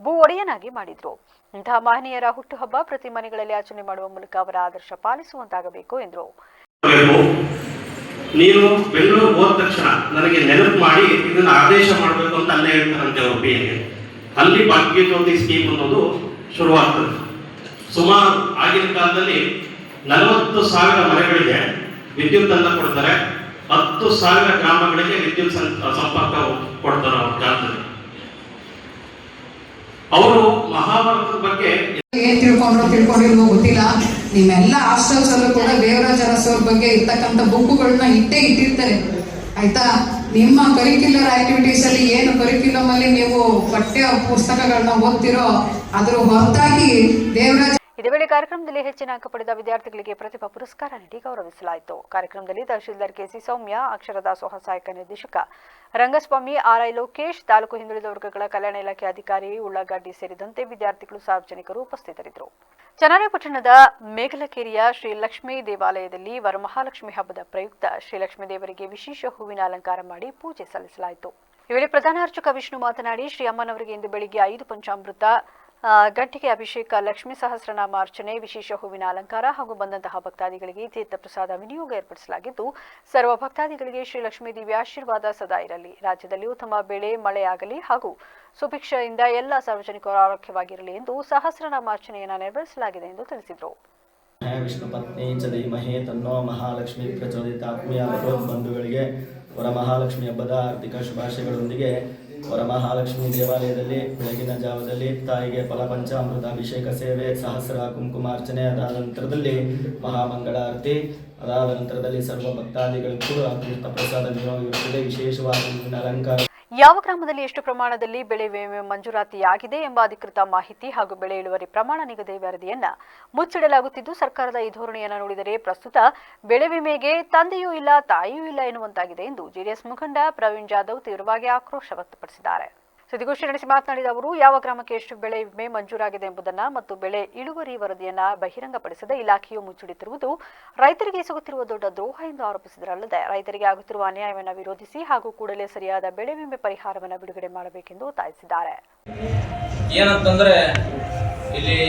ಭೂ ಒಡೆಯನಾಗಿ ಮಾಡಿದ್ರು. ಇಂತಹ ಮಹನೀಯರ ಹುಟ್ಟುಹಬ್ಬ ಪ್ರತಿ ಮನೆಗಳಲ್ಲಿ ಆಚರಣೆ ಮಾಡುವ ಮೂಲಕ ಅವರ ಆದರ್ಶ ಪಾಲಿಸುವಂತಾಗಬೇಕು ಎಂದರು. ನೀನು ಬೆಂಗಳೂರು ಹೋದ ತಕ್ಷಣ ನನಗೆ ನೆನಪು ಮಾಡಿ ಇದನ್ನ ಆದೇಶ ಮಾಡಬೇಕು ಅಂತ ಅಲ್ಲೇ ಹೇಳ್ತಾರಂತೆ ಅವ್ರ ಬಿಎಗೆ. ಅಲ್ಲಿ ಭಾಗ್ಯ ಜ್ಯೋತಿ ಸ್ಕೀಮ್ ಅನ್ನೋದು ಶುರುವಾಗ್ತದೆ. ಸುಮಾರು ಆಗಿನ ಕಾಲದಲ್ಲಿ 40,000 ಮನೆಗಳಿಗೆ ವಿದ್ಯುತ್ ಅನ್ನ ಕೊಡ್ತಾರೆ, 10,000 ಗ್ರಾಮಗಳಿಗೆ ವಿದ್ಯುತ್ ಸಂಪರ್ಕ ಕೊಡ್ತಾರೆ ಅವ್ರ ಕಾಲದಲ್ಲಿ. ಅವರು ಮಹಾಭಾರತದ ಬಗ್ಗೆ ಏನ್ ತಿಳ್ಕೊಂಡಿಲ್ವೋ ಗೊತ್ತಿಲ್ಲ. ನಿಮ್ಮೆಲ್ಲ ಹಾಸ್ಟೆಲ್ಸ್ ಅಲ್ಲೂ ಕೂಡ ದೇವರಾಜ ಅರಸು ಅವ್ರ ಬಗ್ಗೆ ಇರ್ತಕ್ಕಂಥ ಬುಕ್ಕುಗಳನ್ನ ಇಟ್ಟಿರ್ತಾರೆ ಆಯ್ತಾ. ನಿಮ್ಮ ಕರಿಕ್ಯುಲರ್ ಆಕ್ಟಿವಿಟೀಸ್ ಅಲ್ಲಿ ಏನು ಕರಿಕ್ಯುಲಮ್ ಅಲ್ಲಿ ನೀವು ಪಠ್ಯ ಪುಸ್ತಕಗಳನ್ನ ಓದ್ತಿರೋ ಅದ್ರ ಹೊರತಾಗಿ ದೇವರಾಜ. ಇದೇ ವೇಳೆ ಕಾರ್ಯಕ್ರಮದಲ್ಲಿ ಹೆಚ್ಚಿನ ಅಂಕ ಪಡೆದ ವಿದ್ಯಾರ್ಥಿಗಳಿಗೆ ಪ್ರತಿಭಾ ಪುರಸ್ಕಾರ ನೀಡಿ ಗೌರವಿಸಲಾಯಿತು. ಕಾರ್ಯಕ್ರಮದಲ್ಲಿ ತಹಶೀಲ್ದಾರ್ ಕೆಸಿ ಸೌಮ್ಯ, ಅಕ್ಷರದಾಸೋಹ ಸಹಾಯಕ ನಿರ್ದೇಶಕ ರಂಗಸ್ವಾಮಿ, ಆರ್ಐ ಲೋಕೇಶ್, ತಾಲೂಕು ಹಿಂದುಳಿದ ವರ್ಗಗಳ ಕಲ್ಯಾಣ ಇಲಾಖೆ ಅಧಿಕಾರಿ ಉಳ್ಳಾಗಡ್ಡಿ ಸೇರಿದಂತೆ ವಿದ್ಯಾರ್ಥಿಗಳು, ಸಾರ್ವಜನಿಕರು ಉಪಸ್ಥಿತರಿದ್ದರು. ಚನ್ನರಾಯಪಟ್ಟಣದ ಮೇಗಲಕೇರಿಯ ಶ್ರೀ ಲಕ್ಷ್ಮೀ ದೇವಾಲಯದಲ್ಲಿ ವರಮಹಾಲಕ್ಷ್ಮಿ ಹಬ್ಬದ ಪ್ರಯುಕ್ತ ಶ್ರೀಲಕ್ಷ್ಮೀ ದೇವರಿಗೆ ವಿಶೇಷ ಹೂವಿನ ಅಲಂಕಾರ ಮಾಡಿ ಪೂಜೆ ಸಲ್ಲಿಸಲಾಯಿತು. ಈ ವೇಳೆ ಪ್ರಧಾನ ಅರ್ಚಕ ವಿಷ್ಣು ಮಾತನಾಡಿ, ಶ್ರೀ ಅಮ್ಮನವರಿಗೆ ಇಂದು ಬೆಳಿಗ್ಗೆ 5 ಪಂಚಾಮೃತ, ಗಂಟೆಗೆ ಅಭಿಷೇಕ, ಲಕ್ಷ್ಮೀ ಸಹಸ್ರನಾಮ ಅರ್ಚನೆ, ವಿಶೇಷ ಹೂವಿನ ಅಲಂಕಾರ ಹಾಗೂ ಬಂದಂತಹ ಭಕ್ತಾದಿಗಳಿಗೆ ತೀರ್ಥ ಪ್ರಸಾದ ವಿನಿಯೋಗ ಏರ್ಪಡಿಸಲಾಗಿದ್ದು, ಸರ್ವ ಭಕ್ತಾದಿಗಳಿಗೆ ಶ್ರೀಲಕ್ಷ್ಮೀ ದೇವಿ ಆಶೀರ್ವಾದ ಸದಾ ಇರಲಿ, ರಾಜ್ಯದಲ್ಲಿ ಉತ್ತಮ ಬೆಳೆ ಮಳೆಯಾಗಲಿ ಹಾಗೂ ಸುಭಿಕ್ಷೆಯಿಂದ ಎಲ್ಲ ಸಾರ್ವಜನಿಕರು ಆರೋಗ್ಯವಾಗಿರಲಿ ಎಂದು ಸಹಸ್ರನಾಮಾರ್ಚನೆಯನ್ನು ನೆರವೇರಿಸಲಾಗಿದೆ ಎಂದು ತಿಳಿಸಿದರು. ವಿಷ್ಣು ಪತ್ನಿ ಚ ಧೀಮಹಿ ತನ್ನೋ ಮಹಾಲಕ್ಷ್ಮಿ ಪ್ರಚೋದಿತ. ಆತ್ಮೀಯ ಬಂಧುಗಳಿಗೆ ವರಮಹಾಲಕ್ಷ್ಮಿ ಹಬ್ಬದ ಆರ್ಥಿಕ ಶುಭಾಶಯಗಳೊಂದಿಗೆ ವರಮಹಾಲಕ್ಷ್ಮಿ ದೇವಾಲಯದಲ್ಲಿ ಬೆಳಗಿನ ಜಾವದಲ್ಲಿ ತಾಯಿಗೆ ಫಲಪಂಚಾಮೃತ ಅಭಿಷೇಕ ಸೇವೆ, ಸಹಸ್ರ ಕುಂಕುಮಾರ್ಚನೆ, ಅದಾದ ನಂತರದಲ್ಲಿ ಮಹಾಮಂಗಳಾರತಿ, ಅದಾದ ನಂತರದಲ್ಲಿ ಸರ್ವ ಭಕ್ತಾದಿಗಳಿಗೂ ಕೂಡ ತೀರ್ಥ ಪ್ರಸಾದ ವಿನಿಯೋಗವಿರುತ್ತದೆ. ವಿಶೇಷವಾಗಿ ಅಲಂಕಾರ. ಯಾವ ಗ್ರಾಮದಲ್ಲಿ ಎಷ್ಟು ಪ್ರಮಾಣದಲ್ಲಿ ಬೆಳೆ ವಿಮೆ ಮಂಜೂರಾತಿಯಾಗಿದೆ ಎಂಬ ಅಧಿಕೃತ ಮಾಹಿತಿ ಹಾಗೂ ಬೆಳೆ ಇಳುವರಿ ಪ್ರಮಾಣ ನಿಗದಿ ವರದಿಯನ್ನು ಮುಚ್ಚಿಡಲಾಗುತ್ತಿದ್ದು, ಸರ್ಕಾರದ ಈ ಧೋರಣೆಯನ್ನು ನೋಡಿದರೆ ಪ್ರಸ್ತುತ ಬೆಳೆ ವಿಮೆಗೆ ತಂದೆಯೂ ಇಲ್ಲ ತಾಯಿಯೂ ಇಲ್ಲ ಎನ್ನುವಂತಾಗಿದೆ ಎಂದು ಜೆಡಿಎಸ್ ಮುಖಂಡ ಪ್ರವೀಣ್ ಜಾಧವ್ ತೀವ್ರವಾಗಿ ಆಕ್ರೋಶ ವ್ಯಕ್ತಪಡಿಸಿದ್ದಾರೆ. ಸುದ್ದಿಗೋಷ್ಠಿ ನಡೆಸಿ ಮಾತನಾಡಿದ ಅವರು ಯಾವ ಗ್ರಾಮಕ್ಕೆ ಎಷ್ಟು ಬೆಳೆ ವಿಮೆ ಮಂಜೂರಾಗಿದೆ ಎಂಬುದನ್ನು ಮತ್ತು ಬೆಳೆ ಇಳುವರಿ ವರದಿಯನ್ನು ಬಹಿರಂಗಪಡಿಸದೆ ಇಲಾಖೆಯು ಮುಚ್ಚುಡಿತಿರುವುದು ರೈತರಿಗೆ ಎಸಗುತ್ತಿರುವ ದೊಡ್ಡ ದ್ರೋಹ ಎಂದು ಆರೋಪಿಸಿದರಲ್ಲದೆ ರೈತರಿಗೆ ಆಗುತ್ತಿರುವ ಅನ್ಯಾಯವನ್ನು ವಿರೋಧಿಸಿ ಹಾಗೂ ಕೂಡಲೇ ಸರಿಯಾದ ಬೆಳೆ ವಿಮೆ ಪರಿಹಾರವನ್ನು ಬಿಡುಗಡೆ ಮಾಡಬೇಕೆಂದು ಒತ್ತಾಯಿಸಿದ್ದಾರೆ. ಏನಂತಂದ್ರೆ ಇಲ್ಲಿ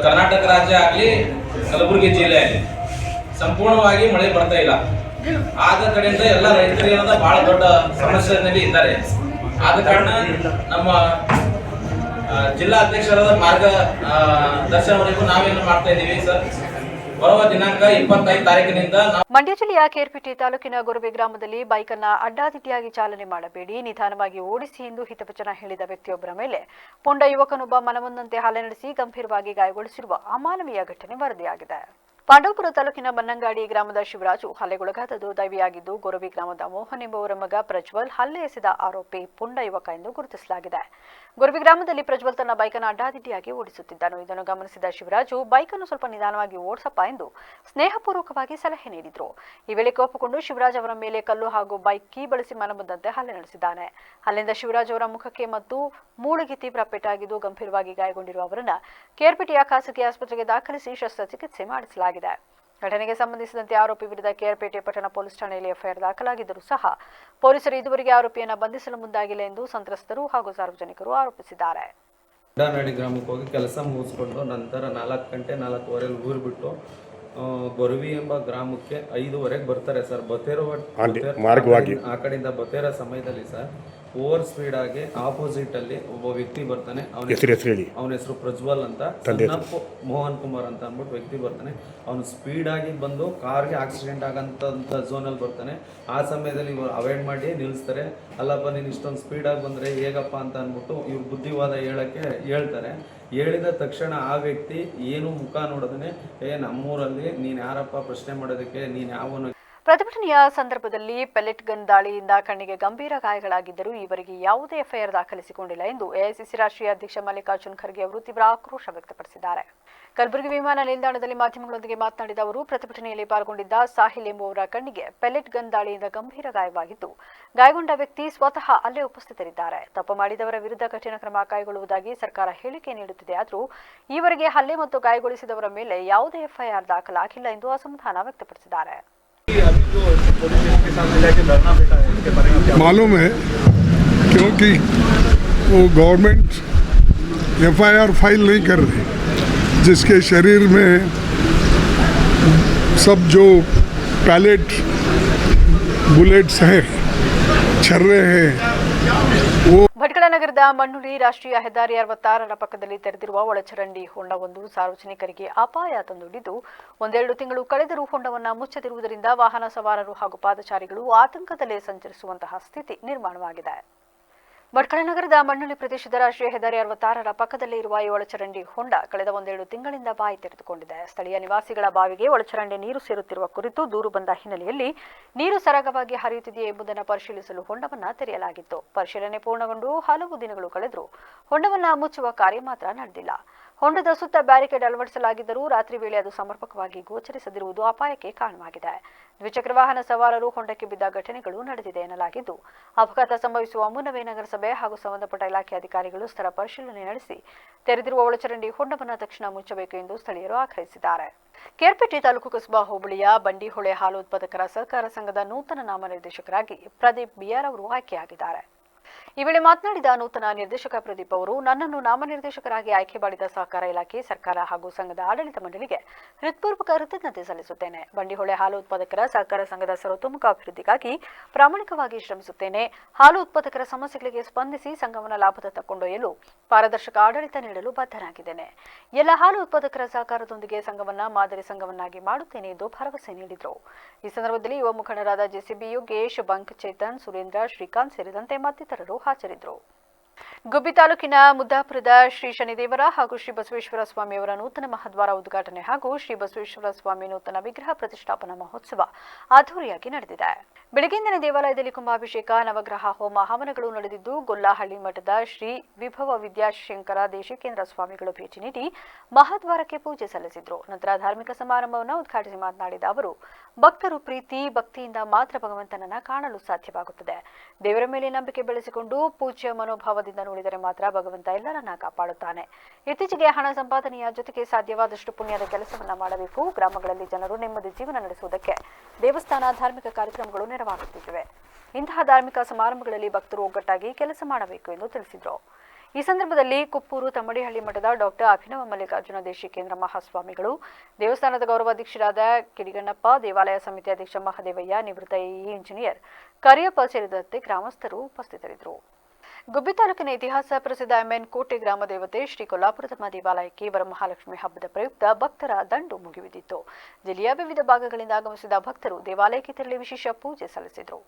ಕರ್ನಾಟಕ ರಾಜ್ಯ ಆಗಲಿ ಕಲಬುರಗಿ ಜಿಲ್ಲೆ ಆಗಲಿ ಸಂಪೂರ್ಣವಾಗಿ ಮಳೆ ಬರ್ತಾ ಇಲ್ಲ. ಆದ ಕಡೆಯಿಂದ ಎಲ್ಲ ರೈತರಿಗೆ ಬಹಳ ದೊಡ್ಡ ಸಮಸ್ಯೆಯಲ್ಲಿ ಇದ್ದಾರೆ. ಆದ ಕಾರಣ ನಮ್ಮ ಜಿಲ್ಲಾ ಅಧ್ಯಕ್ಷರಾದ ಮಾರ್ಗದರ್ಶನವರೆಗೂ ನಾವೇನು ಮಾಡ್ತಾ ಇದ್ದೀವಿ ಸರ್. ಬರುವ ದಿನಾಂಕ 25 ತಾರೀಕಿನಿಂದ ಮಂಡ್ಯ ಜಿಲ್ಲೆಯ ಕೇರ್ಪೇಟೆ ತಾಲೂಕಿನ ಗೊರವೆ ಗ್ರಾಮದಲ್ಲಿ ಬೈಕನ್ನ ಅಡ್ಡಾದಿಡ್ಡಿಯಾಗಿ ಚಾಲನೆ ಮಾಡಬೇಡಿ, ನಿಧಾನವಾಗಿ ಓಡಿಸಿ ಎಂದು ಹಿತವಚನ ಹೇಳಿದ ವ್ಯಕ್ತಿಯೊಬ್ಬರ ಮೇಲೆ ಪುಂಡ ಯುವಕನೊಬ್ಬ ಮನಮಂದಂತೆ ಹಲ್ಲೆ ನಡೆಸಿ ಗಂಭೀರವಾಗಿ ಗಾಯಗೊಳಿಸಿರುವ ಅಮಾನವೀಯ ಘಟನೆ ವರದಿಯಾಗಿದೆ. ಪಾಂಡವಪುರ ತಾಲೂಕಿನ ಬನ್ನಂಗಾಡಿ ಗ್ರಾಮದ ಶಿವರಾಜು ಹಲ್ಲೆಗೊಳಗಾದದ್ದು ದೈವಿಯಾಗಿದ್ದು, ಗೊರವಿ ಗ್ರಾಮದ ಮೋಹನ್ ಎಂಬುವರ ಮಗ ಪ್ರಜ್ವಲ್ ಹಲ್ಲೆ ಎಸೆದ ಆರೋಪಿ ಪುಂಡ ಯುವಕ ಎಂದು ಗುರುತಿಸಲಾಗಿದೆ. ಗೊರವಿ ಗ್ರಾಮದಲ್ಲಿ ಪ್ರಜ್ವಲ್ ತನ್ನ ಬೈಕನ್ನು ಅಡ್ಡಾದಿಡ್ಡಿಯಾಗಿ ಓಡಿಸುತ್ತಿದ್ದನು. ಇದನ್ನು ಗಮನಿಸಿದ ಶಿವರಾಜು ಬೈಕನ್ನು ಸ್ವಲ್ಪ ನಿಧಾನವಾಗಿ ಓಡಿಸಪ್ಪ ಎಂದು ಸ್ನೇಹಪೂರ್ವಕವಾಗಿ ಸಲಹೆ ನೀಡಿದ್ರು. ಈ ವೇಳೆ ಕೋಪಗೊಂಡು ಶಿವರಾಜ್ ಅವರ ಮೇಲೆ ಕಲ್ಲು ಹಾಗೂ ಬೈಕ್ ಕೀ ಬಳಸಿ ಮನಬಂದಂತೆ ಹಲ್ಲೆ ನಡೆಸಿದ್ದಾನೆ. ಅಲ್ಲಿಂದ ಶಿವರಾಜ್ ಅವರ ಮುಖಕ್ಕೆ ಮತ್ತು ಮೂಳೆಗೆ ತೀವ್ರ ಪೆಟ್ಟಾಗಿದ್ದು ಗಂಭೀರವಾಗಿ ಗಾಯಗೊಂಡಿರುವ ಅವರನ್ನು ಕೇರ್ಪೇಟೆಯ ಖಾಸಗಿ ಆಸ್ಪತ್ರೆಗೆ ದಾಖಲಿಸಿ ಶಸ್ತ್ರಚಿಕಿತ್ಸೆ ಮಾಡಿಸಲಾಗಿದೆ. ಘಟನೆಗೆ ಸಂಬಂಧಿಸಿದಂತೆ ಆರೋಪಿ ವಿರುದ್ಧ ಕೇರ್ಪೇಟೆ ಪಟ್ಟಣ ಪೊಲೀಸ್ ಠಾಣೆಯಲ್ಲಿ ಎಫ್ಐಆರ್ ದಾಖಲಾಗಿದ್ದರೂ ಸಹ ಪೊಲೀಸರು ಇದುವರೆಗೆ ಆರೋಪಿಯನ್ನು ಬಂಧಿಸಲು ಮುಂದಾಗಿಲ್ಲ ಎಂದು ಸಂತ್ರಸ್ತರು ಹಾಗೂ ಸಾರ್ವಜನಿಕರು ಆರೋಪಿಸಿದ್ದಾರೆ. ಅಡ್ಡಾನಡಿ ಗ್ರಾಮಕ್ಕೆ ಹೋಗಿ ಕೆಲಸ ಮುಗಿಸ್ಕೊಂಡು ನಂತರ 4 ಗಂಟೆ 4:15 ಊರು ಬಿಟ್ಟು ಗೊರವಿ ಎಂಬ ಗ್ರಾಮಕ್ಕೆ 5:15 ಬರ್ತಾರೆ ಸರ್. ಬತೇರೋ ಮಾರ್ಗವಾಗಿ ಆ ಕಡೆಯಿಂದ ಬತೇರ ಸಮಯದಲ್ಲಿ ಸರ್ ಓವರ್ ಸ್ಪೀಡ್ ಆಗಿ ಆಪೋಸಿಟ್ ಅಲ್ಲಿ ಒಬ್ಬ ವ್ಯಕ್ತಿ ಬರ್ತಾನೆ. ಅವನ ಹೆಸರು ಪ್ರಜ್ವಲ್ ಅಂತ, ಸಣ್ಣಪ್ಪ ಮೋಹನ್ ಕುಮಾರ್ ಅಂತ ಅಂದ್ಬಿಟ್ಟು ವ್ಯಕ್ತಿ ಬರ್ತಾನೆ. ಅವನು ಸ್ಪೀಡ್ ಆಗಿ ಬಂದು ಕಾರ್ಗೆ ಆಕ್ಸಿಡೆಂಟ್ ಆಗಂತ ಝೋನಲ್ಲಿ ಬರ್ತಾನೆ. ಆ ಸಮಯದಲ್ಲಿ ಇವರು ಅವಾಯ್ಡ್ ಮಾಡಿ ನಿಲ್ಲಿಸ್ತಾರೆ. ಅಲ್ಲಪ್ಪ ನೀನು ಇಷ್ಟೊಂದು ಸ್ಪೀಡಾಗಿ ಬಂದರೆ ಹೇಗಪ್ಪ ಅಂತ ಅಂದ್ಬಿಟ್ಟು ಇವ್ರು ಬುದ್ಧಿವಾದ ಹೇಳ್ತಾರೆ. ಹೇಳಿದ ತಕ್ಷಣ ಆ ವ್ಯಕ್ತಿ ಏನು ಮುಖ ನೋಡೋದನ್ನೇ ನಮ್ಮೂರಲ್ಲಿ ನೀನು ಯಾರಪ್ಪ ಪ್ರಶ್ನೆ ಮಾಡೋದಕ್ಕೆ, ನೀನು ಯಾವನು. ಪ್ರತಿಭಟನೆಯ ಸಂದರ್ಭದಲ್ಲಿ ಪೆಲೆಟ್ ಗನ್ ದಾಳಿಯಿಂದ ಕಣ್ಣಿಗೆ ಗಂಭೀರ ಗಾಯಗಳಾಗಿದ್ದರೂ ಈವರೆಗೆ ಯಾವುದೇ ಎಫ್ಐಆರ್ ದಾಖಲಿಸಿಕೊಂಡಿಲ್ಲ ಎಂದು ಎಐಸಿಸಿ ರಾಷ್ಟ್ರೀಯ ಅಧ್ಯಕ್ಷ ಮಲ್ಲಿಕಾರ್ಜುನ್ ಖರ್ಗೆ ಅವರು ತೀವ್ರ ಆಕ್ರೋಶ ವ್ಯಕ್ತಪಡಿಸಿದ್ದಾರೆ. ಕಲಬುರಗಿ ವಿಮಾನ ನಿಲ್ದಾಣದಲ್ಲಿ ಮಾಧ್ಯಮಗಳೊಂದಿಗೆ ಮಾತನಾಡಿದ ಅವರು, ಪ್ರತಿಭಟನೆಯಲ್ಲಿ ಪಾಲ್ಗೊಂಡಿದ್ದ ಸಾಹಿಲ್ ಎಂಬುವರ ಕಣ್ಣಿಗೆ ಪೆಲೆಟ್ ಗನ್ ದಾಳಿಯಿಂದ ಗಂಭೀರ ಗಾಯವಾಗಿದ್ದು, ಗಾಯಗೊಂಡ ವ್ಯಕ್ತಿ ಸ್ವತಃ ಅಲ್ಲೇ ಉಪಸ್ಥಿತರಿದ್ದಾರೆ. ತಪ್ಪು ಮಾಡಿದವರ ವಿರುದ್ಧ ಕಠಿಣ ಕ್ರಮ ಕೈಗೊಳ್ಳುವುದಾಗಿ ಸರ್ಕಾರ ಹೇಳಿಕೆ ನೀಡುತ್ತಿದೆ. ಆದರೂ ಈವರೆಗೆ ಹಲ್ಲೆ ಮತ್ತು ಗಾಯಗೊಳಿಸಿದವರ ಮೇಲೆ ಯಾವುದೇ ಎಫ್ಐಆರ್ ದಾಖಲಾಗಿಲ್ಲ ಎಂದು ಅಸಮಾಧಾನ ವ್ಯಕ್ತಪಡಿಸಿದ್ದಾರೆ. मालूम है क्योंकि वो गवर्नमेंट एफआईआर फाइल नहीं कर रही, जिसके शरीर में सब जो पैलेट बुलेट्स हैं, छर्रे हैं, वो ಭಟ್ಕಳ ನಗರದ ಮಣ್ಣುಳಿ ರಾಷ್ಟ್ರೀಯ ಹೆದ್ದಾರಿ 66ರ ಪಕ್ಕದಲ್ಲಿ ತೆರೆದಿರುವ ಒಳಚರಂಡಿ ಹೊಂಡವೊಂದು ಸಾರ್ವಜನಿಕರಿಗೆ ಅಪಾಯ ತಂದೊಡ್ಡಿದ್ದು, 1-2 ತಿಂಗಳು ಕಳೆದರೂ ಹೊಂಡವನ್ನು ಮುಚ್ಚದಿರುವುದರಿಂದ ವಾಹನ ಸವಾರರು ಹಾಗೂ ಪಾದಚಾರಿಗಳು ಆತಂಕದಲ್ಲೇ ಸಂಚರಿಸುವಂತಹ ಸ್ಥಿತಿ ನಿರ್ಮಾಣವಾಗಿದೆ. ಭಟ್ಕಳ ನಗರದ ಮಣ್ಣುಳಿ ಪ್ರದೇಶದ ರಾಷ್ಟ್ರೀಯ ಹೆದ್ದಾರಿ 66ರ ಪಕ್ಕದಲ್ಲೇ ಇರುವ ಈ ಒಳಚರಂಡಿ ಹೊಂಡ ಕಳೆದ 1-2 ತಿಂಗಳಿಂದ ಬಾಯಿ ತೆರೆದುಕೊಂಡಿದೆ. ಸ್ಥಳೀಯ ನಿವಾಸಿಗಳ ಬಾವಿಗೆ ಒಳಚರಂಡಿ ನೀರು ಸೇರುತ್ತಿರುವ ಕುರಿತು ದೂರು ಬಂದ ಹಿನ್ನೆಲೆಯಲ್ಲಿ ನೀರು ಸರಾಗವಾಗಿ ಹರಿಯುತ್ತಿದೆಯೇ ಎಂಬುದನ್ನು ಪರಿಶೀಲಿಸಲು ಹೊಂಡವನ್ನು ತೆರೆಯಲಾಗಿತ್ತು. ಪರಿಶೀಲನೆ ಪೂರ್ಣಗೊಂಡು ಹಲವು ದಿನಗಳು ಕಳೆದರೂ ಹೊಂಡವನ್ನು ಮುಚ್ಚುವ ಕಾರ್ಯ ಮಾತ್ರ ನಡೆದಿಲ್ಲ. ಹೊಂಡದ ಸುತ್ತ ಬ್ಯಾರಿಕೇಡ್ ಅಳವಡಿಸಲಾಗಿದ್ದರೂ ರಾತ್ರಿ ವೇಳೆ ಅದು ಸಮರ್ಪಕವಾಗಿ ಗೋಚರಿಸದಿರುವುದು ಅಪಾಯಕ್ಕೆ ಕಾರಣವಾಗಿದೆ. ದ್ವಿಚಕ್ರ ವಾಹನ ಸವಾರರು ಹೊಂಡಕ್ಕೆ ಬಿದ್ದ ಘಟನೆಗಳು ನಡೆದಿದೆ ಎನ್ನಲಾಗಿದ್ದು, ಅಪಘಾತ ಸಂಭವಿಸುವ ಮುನ್ನವೇ ನಗರಸಭೆ ಹಾಗೂ ಸಂಬಂಧಪಟ್ಟ ಇಲಾಖೆ ಅಧಿಕಾರಿಗಳು ಸ್ಥಳ ಪರಿಶೀಲನೆ ನಡೆಸಿ ತೆರೆದಿರುವ ಒಳಚರಂಡಿ ಹೊಂಡವನ್ನು ತಕ್ಷಣ ಮುಚ್ಚಬೇಕು ಎಂದು ಸ್ಥಳೀಯರು ಆಗ್ರಹಿಸಿದ್ದಾರೆ. ಕೇರ್ಪೇಟೆ ತಾಲೂಕು ಕಸಬಾ ಹೋಬಳಿಯ ಬಂಡಿಹೊಳೆ ಹಾಲು ಉತ್ಪಾದಕರ ಸಹಕಾರ ಸಂಘದ ನೂತನ ನಾಮನಿರ್ದೇಶಕರಾಗಿ ಪ್ರದೀಪ್ ಬಿಆರ್ ಅವರು ಆಯ್ಕೆಯಾಗಿದ್ದಾರೆ. ಈ ವೇಳೆ ಮಾತನಾಡಿದ ನೂತನ ನಿರ್ದೇಶಕ ಪ್ರದೀಪ್ ಅವರು, ನನ್ನನ್ನು ನಾಮನಿರ್ದೇಶಕರಾಗಿ ಆಯ್ಕೆ ಮಾಡಿದ ಸಹಕಾರ ಇಲಾಖೆ, ಸರ್ಕಾರ ಹಾಗೂ ಸಂಘದ ಆಡಳಿತ ಮಂಡಳಿಗೆ ಹೃತ್ಪೂರ್ವಕ ಕೃತಜ್ಞತೆ ಸಲ್ಲಿಸುತ್ತೇನೆ. ಬಂಡಿಹೊಳೆ ಹಾಲು ಉತ್ಪಾದಕರ ಸಹಕಾರ ಸಂಘದ ಸರ್ವತೋಮುಖ ಅಭಿವೃದ್ಧಿಗಾಗಿ ಪ್ರಾಮಾಣಿಕವಾಗಿ ಶ್ರಮಿಸುತ್ತೇನೆ. ಹಾಲು ಉತ್ಪಾದಕರ ಸಮಸ್ಯೆಗಳಿಗೆ ಸ್ಪಂದಿಸಿ ಸಂಘವನ್ನು ಲಾಭದತ್ತ ಕೊಂಡೊಯ್ಯಲು ಪಾರದರ್ಶಕ ಆಡಳಿತ ನೀಡಲು ಬದ್ಧನಾಗಿದ್ದೇನೆ. ಎಲ್ಲ ಹಾಲು ಉತ್ಪಾದಕರ ಸಹಕಾರದೊಂದಿಗೆ ಸಂಘವನ್ನು ಮಾದರಿ ಸಂಘವನ್ನಾಗಿ ಮಾಡುತ್ತೇನೆ ಎಂದು ಭರವಸೆ ನೀಡಿದರು. ಈ ಸಂದರ್ಭದಲ್ಲಿ ಯುವ ಮುಖಂಡರಾದ ಜೆಸಿಬಿ ಯೋಗೇಶ್, ಬಂಕ್ ಚೇತನ್, ಸುರೇಂದ್ರ, ಶ್ರೀಕಾಂತ್ ಸೇರಿದಂತೆ ಮತ್ತಿತರರು ಹಾಜರಿದ್ದರು. ಗುಬ್ಬಿ ತಾಲೂಕಿನ ಮುದ್ದಾಪುರದ ಶ್ರೀ ಶನಿದೇವರ ಹಾಗೂ ಶ್ರೀ ಬಸವೇಶ್ವರ ಸ್ವಾಮಿಯವರ ನೂತನ ಮಹಾದ್ವಾರ ಉದ್ಘಾಟನೆ ಹಾಗೂ ಶ್ರೀ ಬಸವೇಶ್ವರ ಸ್ವಾಮಿ ನೂತನ ವಿಗ್ರಹ ಪ್ರತಿಷ್ಠಾಪನಾ ಮಹೋತ್ಸವ ಅದ್ದೂರಿಯಾಗಿ ನಡೆದಿದೆ. ಬೆಳಗ್ಗಿಂದನೇ ದೇವಾಲಯದಲ್ಲಿ ಕುಂಭಾಭಿಷೇಕ, ನವಗ್ರಹ ಹೋಮ ಹವನಗಳು ನಡೆದಿದ್ದು, ಗೊಲ್ಲಹಳ್ಳಿ ಮಠದ ಶ್ರೀ ವಿಭವ ವಿದ್ಯಾಶಂಕರ ದೇಶಿಕೇಂದ್ರ ಸ್ವಾಮಿಗಳು ಭೇಟಿ ನೀಡಿ ಮಹಾದ್ವಾರಕ್ಕೆ ಪೂಜೆ ಸಲ್ಲಿಸಿದರು. ನಂತರ ಧಾರ್ಮಿಕ ಸಮಾರಂಭವನ್ನು ಉದ್ಘಾಟಿಸಿ ಮಾತನಾಡಿದ ಅವರು, ಭಕ್ತರು ಪ್ರೀತಿ ಭಕ್ತಿಯಿಂದ ಮಾತ್ರ ಭಗವಂತನನ್ನ ಕಾಣಲು ಸಾಧ್ಯವಾಗುತ್ತದೆ. ದೇವರ ಮೇಲೆ ನಂಬಿಕೆ ಬೆಳೆಸಿಕೊಂಡು ಪೂಜ್ಯ ಮನೋಭಾವದಿಂದ ನೋಡಿದರೆ ಮಾತ್ರ ಭಗವಂತ ಎಲ್ಲರನ್ನ ಕಾಪಾಡುತ್ತಾನೆ. ಇತ್ತೀಚೆಗೆ ಹಣ ಸಂಪಾದನೆಯ ಜೊತೆಗೆ ಸಾಧ್ಯವಾದಷ್ಟು ಪುಣ್ಯದ ಕೆಲಸವನ್ನ ಮಾಡಬೇಕು. ಗ್ರಾಮಗಳಲ್ಲಿ ಜನರು ನೆಮ್ಮದಿ ಜೀವನ ನಡೆಸುವುದಕ್ಕೆ ದೇವಸ್ಥಾನ ಧಾರ್ಮಿಕ ಕಾರ್ಯಕ್ರಮಗಳು ನೆರವಾಗುತ್ತಿವೆ. ಇಂತಹ ಧಾರ್ಮಿಕ ಸಮಾರಂಭಗಳಲ್ಲಿ ಭಕ್ತರು ಒಗ್ಗಟ್ಟಾಗಿ ಕೆಲಸ ಮಾಡಬೇಕು ಎಂದು ತಿಳಿಸಿದರು. ಈ ಸಂದರ್ಭದಲ್ಲಿ ಕುಪ್ಪೂರು ತಮ್ಮಡಿಹಳ್ಳಿ ಮಠದ ಡಾಕ್ಟರ್ ಅಭಿನವ ಮಲ್ಲಿಕಾರ್ಜುನ ದೇಶಿಕೇಂದ್ರ ಮಹಾಸ್ವಾಮಿಗಳು, ದೇವಸ್ಥಾನದ ಗೌರವಾಧ್ಯಕ್ಷರಾದ ಕಿಡಿಗಣ್ಣಪ್ಪ, ದೇವಾಲಯ ಸಮಿತಿ ಅಧ್ಯಕ್ಷ ಮಹದೇವಯ್ಯ, ನಿವೃತ್ತ ಇಂಜಿನಿಯರ್ ಕರಿಯಪ್ಪ ಸೇರಿದಂತೆ ಗ್ರಾಮಸ್ಥರು ಉಪಸ್ಥಿತರಿದ್ದರು. ಗುಬ್ಬಿ ತಾಲೂಕಿನ ಇತಿಹಾಸ ಪ್ರಸಿದ್ಧ ಎಮ್ಎನ್ ಕೋಟೆ ಗ್ರಾಮ ದೇವತೆ ಶ್ರೀ ಕೊಲ್ಲಾಪುರದಮ್ಮ ದೇವಾಲಯಕ್ಕೆ ವರಮಹಾಲಕ್ಷ್ಮಿ ಹಬ್ಬದ ಪ್ರಯುಕ್ತ ಭಕ್ತರ ದಂಡು ಮುಗಿಬಿದ್ದಿತ್ತು. ಜಿಲ್ಲೆಯ ವಿವಿಧ ಭಾಗಗಳಿಂದ ಆಗಮಿಸಿದ ಭಕ್ತರು ದೇವಾಲಯಕ್ಕೆ ತೆರಳಿ ವಿಶೇಷ ಪೂಜೆ ಸಲ್ಲಿಸಿದರು.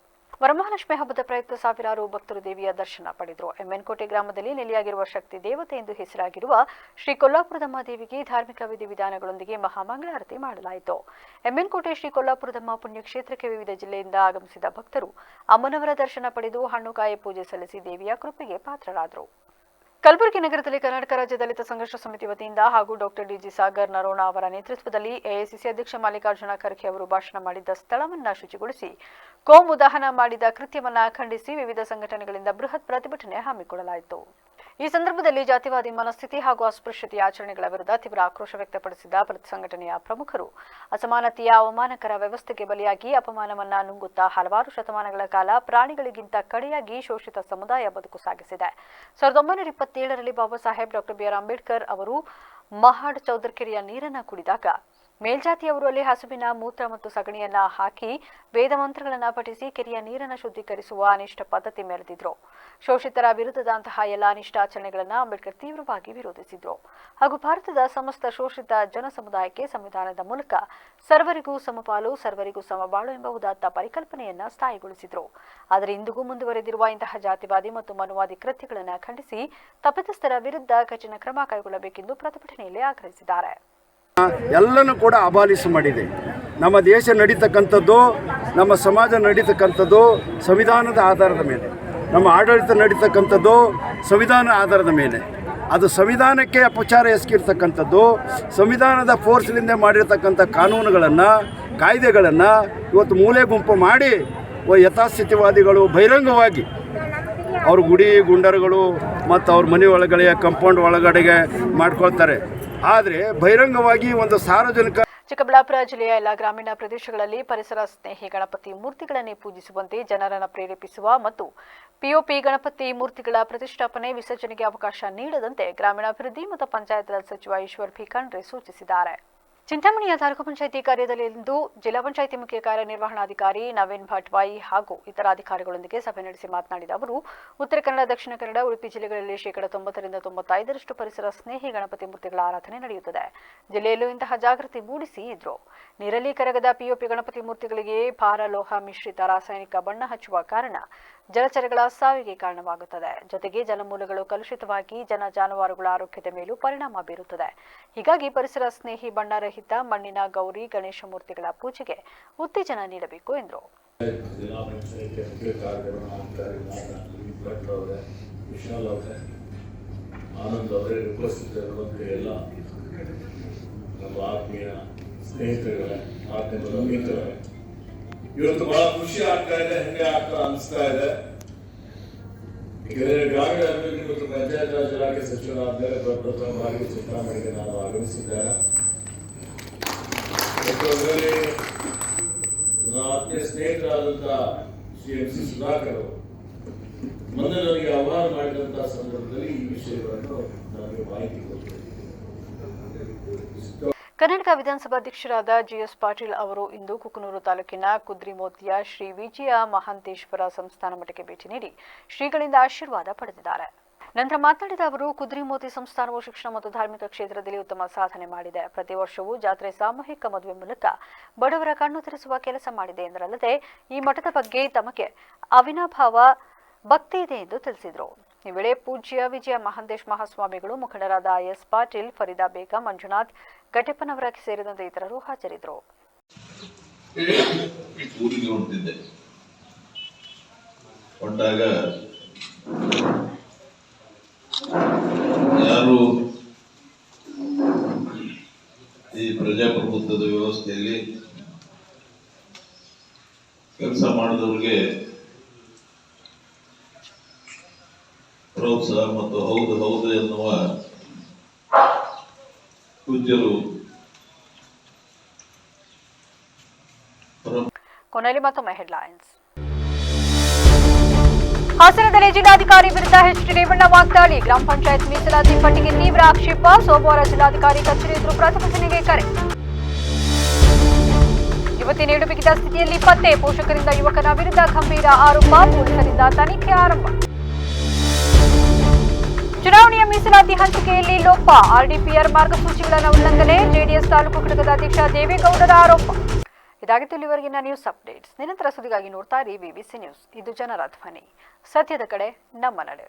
ವರಮಹಾಲಕ್ಷ್ಮಿ ಹಬ್ಬದ ಪ್ರಯುಕ್ತ ಸಾವಿರಾರು ಭಕ್ತರು ದೇವಿಯ ದರ್ಶನ ಪಡೆದರು. ಎಮ್ಎನ್ ಕೋಟೆ ಗ್ರಾಮದಲ್ಲಿ ನೆಲೆಯಾಗಿರುವ ಶಕ್ತಿ ದೇವತೆ ಎಂದು ಹೆಸರಾಗಿರುವ ಶ್ರೀ ಕೊಲ್ಲಾಪುರದಮ್ಮ ದೇವಿಗೆ ಧಾರ್ಮಿಕ ವಿಧಿವಿಧಾನಗಳೊಂದಿಗೆ ಮಹಾಮಂಗಳಾರತಿ ಮಾಡಲಾಯಿತು. ಎಮ್ಎನ್ ಕೋಟೆ ಶ್ರೀ ಕೊಲ್ಲಾಪುರದಮ್ಮ ಪುಣ್ಯಕ್ಷೇತ್ರಕ್ಕೆ ವಿವಿಧ ಜಿಲ್ಲೆಯಿಂದ ಆಗಮಿಸಿದ ಭಕ್ತರು ಅಮ್ಮನವರ ದರ್ಶನ ಪಡೆದು ಹಣ್ಣುಕಾಯಿ ಪೂಜೆ ಸಲ್ಲಿಸಿ ದೇವಿಯ ಕೃಪೆಗೆ ಪಾತ್ರರಾದರು. ಕಲಬುರಗಿ ನಗರದಲ್ಲಿ ಕರ್ನಾಟಕ ರಾಜ್ಯ ದಲಿತ ಸಂಘರ್ಷ ಸಮಿತಿ ವತಿಯಿಂದ ಹಾಗೂ ಡಾಕ್ಟರ್ ಡಿಜಿ ಸಾಗರ್ ನರೋಣ ಅವರ ನೇತೃತ್ವದಲ್ಲಿ ಎಐಸಿಸಿ ಅಧ್ಯಕ್ಷ ಮಲ್ಲಿಕಾರ್ಜುನ ಖರ್ಗೆ ಅವರು ಭಾಷಣ ಮಾಡಿದ್ದ ಸ್ಥಳವನ್ನು ಶುಚಿಗೊಳಿಸಿ ಕೋಮು ದಹನ ಮಾಡಿದ ಕೃತ್ಯವನ್ನು ಖಂಡಿಸಿ ವಿವಿಧ ಸಂಘಟನೆಗಳಿಂದ ಬೃಹತ್ ಪ್ರತಿಭಟನೆ ಹಮ್ಮಿಕೊಳ್ಳಲಾಯಿತು. ಈ ಸಂದರ್ಭದಲ್ಲಿ ಜಾತಿವಾದಿ ಮನಸ್ಥಿತಿ ಹಾಗೂ ಅಸ್ಪೃಶ್ಯತೆಯ ಆಚರಣೆಗಳ ವಿರುದ್ಧ ತೀವ್ರ ಆಕ್ರೋಶ ವ್ಯಕ್ತಪಡಿಸಿದ ಪ್ರತಿ ಸಂಘಟನೆಯ ಪ್ರಮುಖರು ಅಸಮಾನತೆಯ ಅವಮಾನಕರ ವ್ಯವಸ್ಥೆಗೆ ಬಲಿಯಾಗಿ ಅಪಮಾನವನ್ನ ನುಂಗುತ್ತಾ ಹಲವಾರು ಶತಮಾನಗಳ ಕಾಲ ಪ್ರಾಣಿಗಳಿಗಿಂತ ಕಡೆಯಾಗಿ ಶೋಷಿತ ಸಮುದಾಯ ಬದುಕು ಸಾಗಿಸಿದೆ. 1927ರಲ್ಲಿ ಬಾಬಾ ಸಾಹೇಬ್ ಡಾಕ್ಟರ್ ಬಿಆರ್ ಅಂಬೇಡ್ಕರ್ ಅವರು ಮಹಾಡ್ ಚೌದರ್ಕೆರೆಯ ನೀರನ್ನು ಕುಡಿದಾಗ ಮೇಲ್ಜಾತಿಯವರು ಅಲ್ಲಿ ಹಸುವಿನ ಮೂತ್ರ ಮತ್ತು ಸಗಣಿಯನ್ನ ಹಾಕಿ ವೇದ ಮಂತ್ರಗಳನ್ನು ಪಠಿಸಿ ಕೆರೆಯ ನೀರನ್ನು ಶುದ್ಧೀಕರಿಸುವ ಅನಿಷ್ಟ ಪದ್ಧತಿ ಮೆರೆದಿದ್ರು. ಶೋಷಿತರ ವಿರುದ್ಧದಂತಹ ಎಲ್ಲ ಅನಿಷ್ಟ ಆಚರಣೆಗಳನ್ನು ಅಂಬೇಡ್ಕರ್ ತೀವ್ರವಾಗಿ ವಿರೋಧಿಸಿದ್ರು ಹಾಗೂ ಭಾರತದ ಸಮಸ್ತ ಶೋಷಿತ ಜನ ಸಮುದಾಯಕ್ಕೆ ಸಂವಿಧಾನದ ಮೂಲಕ ಸರ್ವರಿಗೂ ಸಮಪಾಲು ಸರ್ವರಿಗೂ ಸಮಬಾಳು ಎಂಬ ಉದಾತ್ತ ಪರಿಕಲ್ಪನೆಯನ್ನ ಸ್ಥಾಯಿಗೊಳಿಸಿದ್ರು. ಆದರೆ ಇಂದಿಗೂ ಮುಂದುವರೆದಿರುವ ಇಂತಹ ಜಾತಿವಾದಿ ಮತ್ತು ಮನುವಾದಿ ಕೃತ್ಯಗಳನ್ನು ಖಂಡಿಸಿ ತಪ್ಪಿತಸ್ಥರ ವಿರುದ್ಧ ಕಠಿಣ ಕ್ರಮ ಕೈಗೊಳ್ಳಬೇಕೆಂದು ಪ್ರತಿಭಟನೆಯಲ್ಲಿ ಆಗ್ರಹಿಸಿದ್ದಾರೆ. ಎಲ್ಲನೂ ಕೂಡ ಅಬಾಲಿಸ್ ಮಾಡಿದೆ. ನಮ್ಮ ದೇಶ ನಡೀತಕ್ಕಂಥದ್ದು, ನಮ್ಮ ಸಮಾಜ ನಡೀತಕ್ಕಂಥದ್ದು ಸಂವಿಧಾನದ ಆಧಾರದ ಮೇಲೆ, ನಮ್ಮ ಆಡಳಿತ ನಡೀತಕ್ಕಂಥದ್ದು ಸಂವಿಧಾನ ಆಧಾರದ ಮೇಲೆ. ಅದು ಸಂವಿಧಾನಕ್ಕೆ ಅಪಚಾರ ಎಸಗಿರ್ತಕ್ಕಂಥದ್ದು, ಸಂವಿಧಾನದ ಫೋರ್ಸ್ನಿಂದ ಮಾಡಿರ್ತಕ್ಕಂಥ ಕಾನೂನುಗಳನ್ನು ಕಾಯ್ದೆಗಳನ್ನು ಇವತ್ತು ಮೂಲೆ ಗುಂಪು ಮಾಡಿ ಯಥಾಸ್ಥಿತಿವಾದಿಗಳು ಬಹಿರಂಗವಾಗಿ ಅವ್ರ ಗುಡಿ ಗುಂಡರುಗಳು ಮತ್ತು ಅವ್ರ ಮನೆ ಒಳಗಡೆ ಕಂಪೌಂಡ್ ಒಳಗಡೆಗೆ ಮಾಡ್ಕೊಳ್ತಾರೆ. ಆದರೆ ಬಹಿರಂಗವಾಗಿ ಒಂದು ಸಾರ್ವಜನಿಕ ಚಿಕ್ಕಬಳ್ಳಾಪುರ ಜಿಲ್ಲೆಯ ಎಲ್ಲ ಗ್ರಾಮೀಣ ಪ್ರದೇಶಗಳಲ್ಲಿ ಪರಿಸರ ಸ್ನೇಹಿ ಗಣಪತಿ ಮೂರ್ತಿಗಳನ್ನೇ ಪೂಜಿಸುವಂತೆ ಜನರನ್ನು ಪ್ರೇರೇಪಿಸುವ ಮತ್ತು ಪಿಒಪಿ ಗಣಪತಿ ಮೂರ್ತಿಗಳ ಪ್ರತಿಷ್ಠಾಪನೆ ವಿಸರ್ಜನೆಗೆ ಅವಕಾಶ ನೀಡದಂತೆ ಗ್ರಾಮೀಣಾಭಿವೃದ್ಧಿ ಮತ್ತು ಪಂಚಾಯತ್ ರಾಜ್ ಸಚಿವ ಈಶ್ವರ್ ಬಿ ಖಂಡ್ರೆ ಸೂಚಿಸಿದ್ದಾರೆ. ಚಿಂತಾಮಣಿಯ ತಾಲೂಕು ಪಂಚಾಯಿತಿ ಕಾರ್ಯದಲ್ಲಿಂದು ಜಿಲ್ಲಾ ಪಂಚಾಯಿತಿ ಮುಖ್ಯ ಕಾರ್ಯನಿರ್ವಹಣಾಧಿಕಾರಿ ನವೀನ್ ಭಟ್ವಾಯಿ ಹಾಗೂ ಇತರ ಅಧಿಕಾರಿಗಳೊಂದಿಗೆ ಸಭೆ ನಡೆಸಿ ಮಾತನಾಡಿದ ಅವರು, ಉತ್ತರ ಕನ್ನಡ, ದಕ್ಷಿಣ ಕನ್ನಡ, ಉಡುಪಿ ಜಿಲ್ಲೆಗಳಲ್ಲಿ 90% 95% ಪರಿಸರ ಸ್ನೇಹಿ ಗಣಪತಿ ಮೂರ್ತಿಗಳ ಆರಾಧನೆ ನಡೆಯುತ್ತದೆ. ಜಿಲ್ಲೆಯಲ್ಲೂ ಇಂತಹ ಜಾಗೃತಿ ಮೂಡಿಸಿ ಇದ್ರು. ನೀರಲ್ಲಿ ಕರಗದ ಪಿಒಪಿ ಗಣಪತಿ ಮೂರ್ತಿಗಳಿಗೆ ಭಾರಲೋಹ ಮಿಶ್ರಿತ ರಾಸಾಯನಿಕ ಬಣ್ಣ ಹಚ್ಚುವ ಕಾರಣ ಜಲಚರಗಳ ಸಾವಿಗೆ ಕಾರಣವಾಗುತ್ತದೆ. ಜೊತೆಗೆ ಜಲಮೂಲಗಳು ಕಲುಷಿತವಾಗಿ ಜನ ಜಾನುವಾರುಗಳ ಆರೋಗ್ಯದ ಮೇಲೂ ಪರಿಣಾಮ ಬೀರುತ್ತದೆ. ಹೀಗಾಗಿ ಪರಿಸರ ಸ್ನೇಹಿ ಬಣ್ಣರಹಿತ ಮಣ್ಣಿನ ಗೌರಿ ಗಣೇಶ ಮೂರ್ತಿಗಳ ಪೂಜೆಗೆ ಉತ್ತೇಜನ ನೀಡಬೇಕು ಎಂದರು. ಇವತ್ತು ಬಹಳ ಖುಷಿ ಆಗ್ತಾ ಇದೆ, ಹೆಮ್ಮೆ ಆಗ್ತಾ ಅನಿಸ್ತಾ ಇದೆ. ಯಾಕಂದರೆ ಗ್ರಾಮೀಣ ಅಭಿವೃದ್ಧಿ ಮತ್ತು ಪಂಚಾಯತ್ ರಾಜ್ ಇಲಾಖೆ ಸಚಿವರಾದ್ಮೇಲೆ ಪ್ರಪ್ರಥಮವಾಗಿ ಚಿಂತಾಮಣಿಗೆ ನಾನು ಆಗಮಿಸಿದ್ದೇನೆ. ಅದರಲ್ಲಿ ನನ್ನ ಆತ್ಮೀಯ ಸ್ನೇಹಿತರಾದಂಥ CMC ಸುಧಾಕರ್ ಅವರು ಮೊದಲು ನನಗೆ ಆಹ್ವಾನ ಮಾಡಿದಂತಹ ಸಂದರ್ಭದಲ್ಲಿ ಈ ವಿಷಯಗಳನ್ನು ನನಗೆ ಮಾಹಿತಿ ಕೊಟ್ಟರು. ಕರ್ನಾಟಕ ವಿಧಾನಸಭಾಧ್ಯಕ್ಷರಾದ ಜಿಎಸ್ ಪಾಟೀಲ್ ಅವರು ಇಂದು ಕುಕನೂರು ತಾಲೂಕಿನ ಕುದ್ರಿಮೋತಿಯ ಶ್ರೀ ವಿಜಯ ಮಹಾಂತೇಶ್ವರ ಸಂಸ್ಥಾನ ಮಠಕ್ಕೆ ಭೇಟಿ ನೀಡಿ ಶ್ರೀಗಳಿಂದ ಆಶೀರ್ವಾದ ಪಡೆದಿದ್ದಾರೆ. ನಂತರ ಮಾತನಾಡಿದ ಅವರು, ಕುದ್ರಿಮೋತಿ ಸಂಸ್ಥಾನವು ಶಿಕ್ಷಣ ಮತ್ತು ಧಾರ್ಮಿಕ ಕ್ಷೇತ್ರದಲ್ಲಿ ಉತ್ತಮ ಸಾಧನೆ ಮಾಡಿದೆ. ಪ್ರತಿ ವರ್ಷವೂ ಜಾತ್ರೆ, ಸಾಮೂಹಿಕ ಮದುವೆ ಮೂಲಕ ಬಡವರ ಕಣ್ಣು ತೆರೆಸುವ ಕೆಲಸ ಮಾಡಿದೆ ಎಂದರಲ್ಲದೆ ಈ ಮಠದ ಬಗ್ಗೆ ತಮಗೆ ಅವಿನಾಭಾವ ಭಕ್ತಿ ಇದೆ ಎಂದು ತಿಳಿಸಿದರು. ಈ ವೇಳೆ ಪೂಜ್ಯ ವಿಜಯ ಮಹಾಂತೇಶ್ ಮಹಾಸ್ವಾಮಿಗಳು, ಮುಖಂಡರಾದ ಎಸ್ ಪಾಟೀಲ್, ಫರೀದಾ ಬೇಗಂ, ಮಂಜುನಾಥ್, ಘಟಪ್ಪನವರ ಸೇರಿದಂತೆ ಇತರರು ಹಾಜರಿದ್ದರು. ಯಾರು ಈ ಪ್ರಜಾಪ್ರಭುತ್ವದ ವ್ಯವಸ್ಥೆಯಲ್ಲಿ ಕೆಲಸ ಮಾಡಿದವ್ರಿಗೆ ಪ್ರೋತ್ಸಾಹ ಮತ್ತು ಹೌದು ಹೌದು ಎನ್ನುವ ಪೂಜ್ಯರು ಕೊನೆಯಲ್ಲಿ ಮತ್ತೊಮ್ಮೆ ಹೆಡ್ಲೈನ್ಸ್. ಹಾಸನದಲ್ಲಿ ಜಿಲ್ಲಾಧಿಕಾರಿ ವಿರುದ್ಧ ಎಚ್.ಡಿ. ರೇವಣ್ಣ ವಾಗ್ದಾಳಿ. ಗ್ರಾಮ ಪಂಚಾಯತ್ ಮೀಸಲಾತಿ ಪಟ್ಟಿಗೆ ತೀವ್ರ ಆಕ್ಷೇಪ. ಸೋಮವಾರ ಜಿಲ್ಲಾಧಿಕಾರಿ ಕಚೇರಿ ಎದುರು ಪ್ರತಿಭಟನೆಗೆ ಕರೆ. ಯುವತಿ ನೇಣುಬಿಗಿದ ಸ್ಥಿತಿಯಲ್ಲಿ ಪತ್ತೆ. ಪೋಷಕರಿಂದ ಯುವಕನ ವಿರುದ್ಧ ಗಂಭೀರ ಆರೋಪ. ಪೊಲೀಸರಿಂದ ತನಿಖೆ ಆರಂಭ. ಚುನಾವಣೆಯ ಮೀಸಲಾತಿ ಹಂಚಿಕೆಯಲ್ಲಿ ಲೋಪ. ಆರ್ಡಿಪಿಆರ್ ಮಾರ್ಗಸೂಚಿಗಳ ಉಲ್ಲಂಘನೆ. ಜೆಡಿಎಸ್ ತಾಲೂಕು ಘಟಕದ ಅಧ್ಯಕ್ಷ ದೇವೇಗೌಡರ ಆರೋಪ. ಇದಾಗಿತ್ತು ಇಲ್ಲಿವರೆಗಿನ ನ್ಯೂಸ್ ಅಪ್ಡೇಟ್ಸ್. ನಿರಂತರ ಸುದ್ದಿಗಾಗಿ ನೋಡ್ತಾ ಇರಿ ವಿಬಿಸಿ ನ್ಯೂಸ್. ಇದು ಜನರ ಧ್ವನಿ. ಸತ್ಯದ ಕಡೆ ನಮ್ಮ ನಡೆ.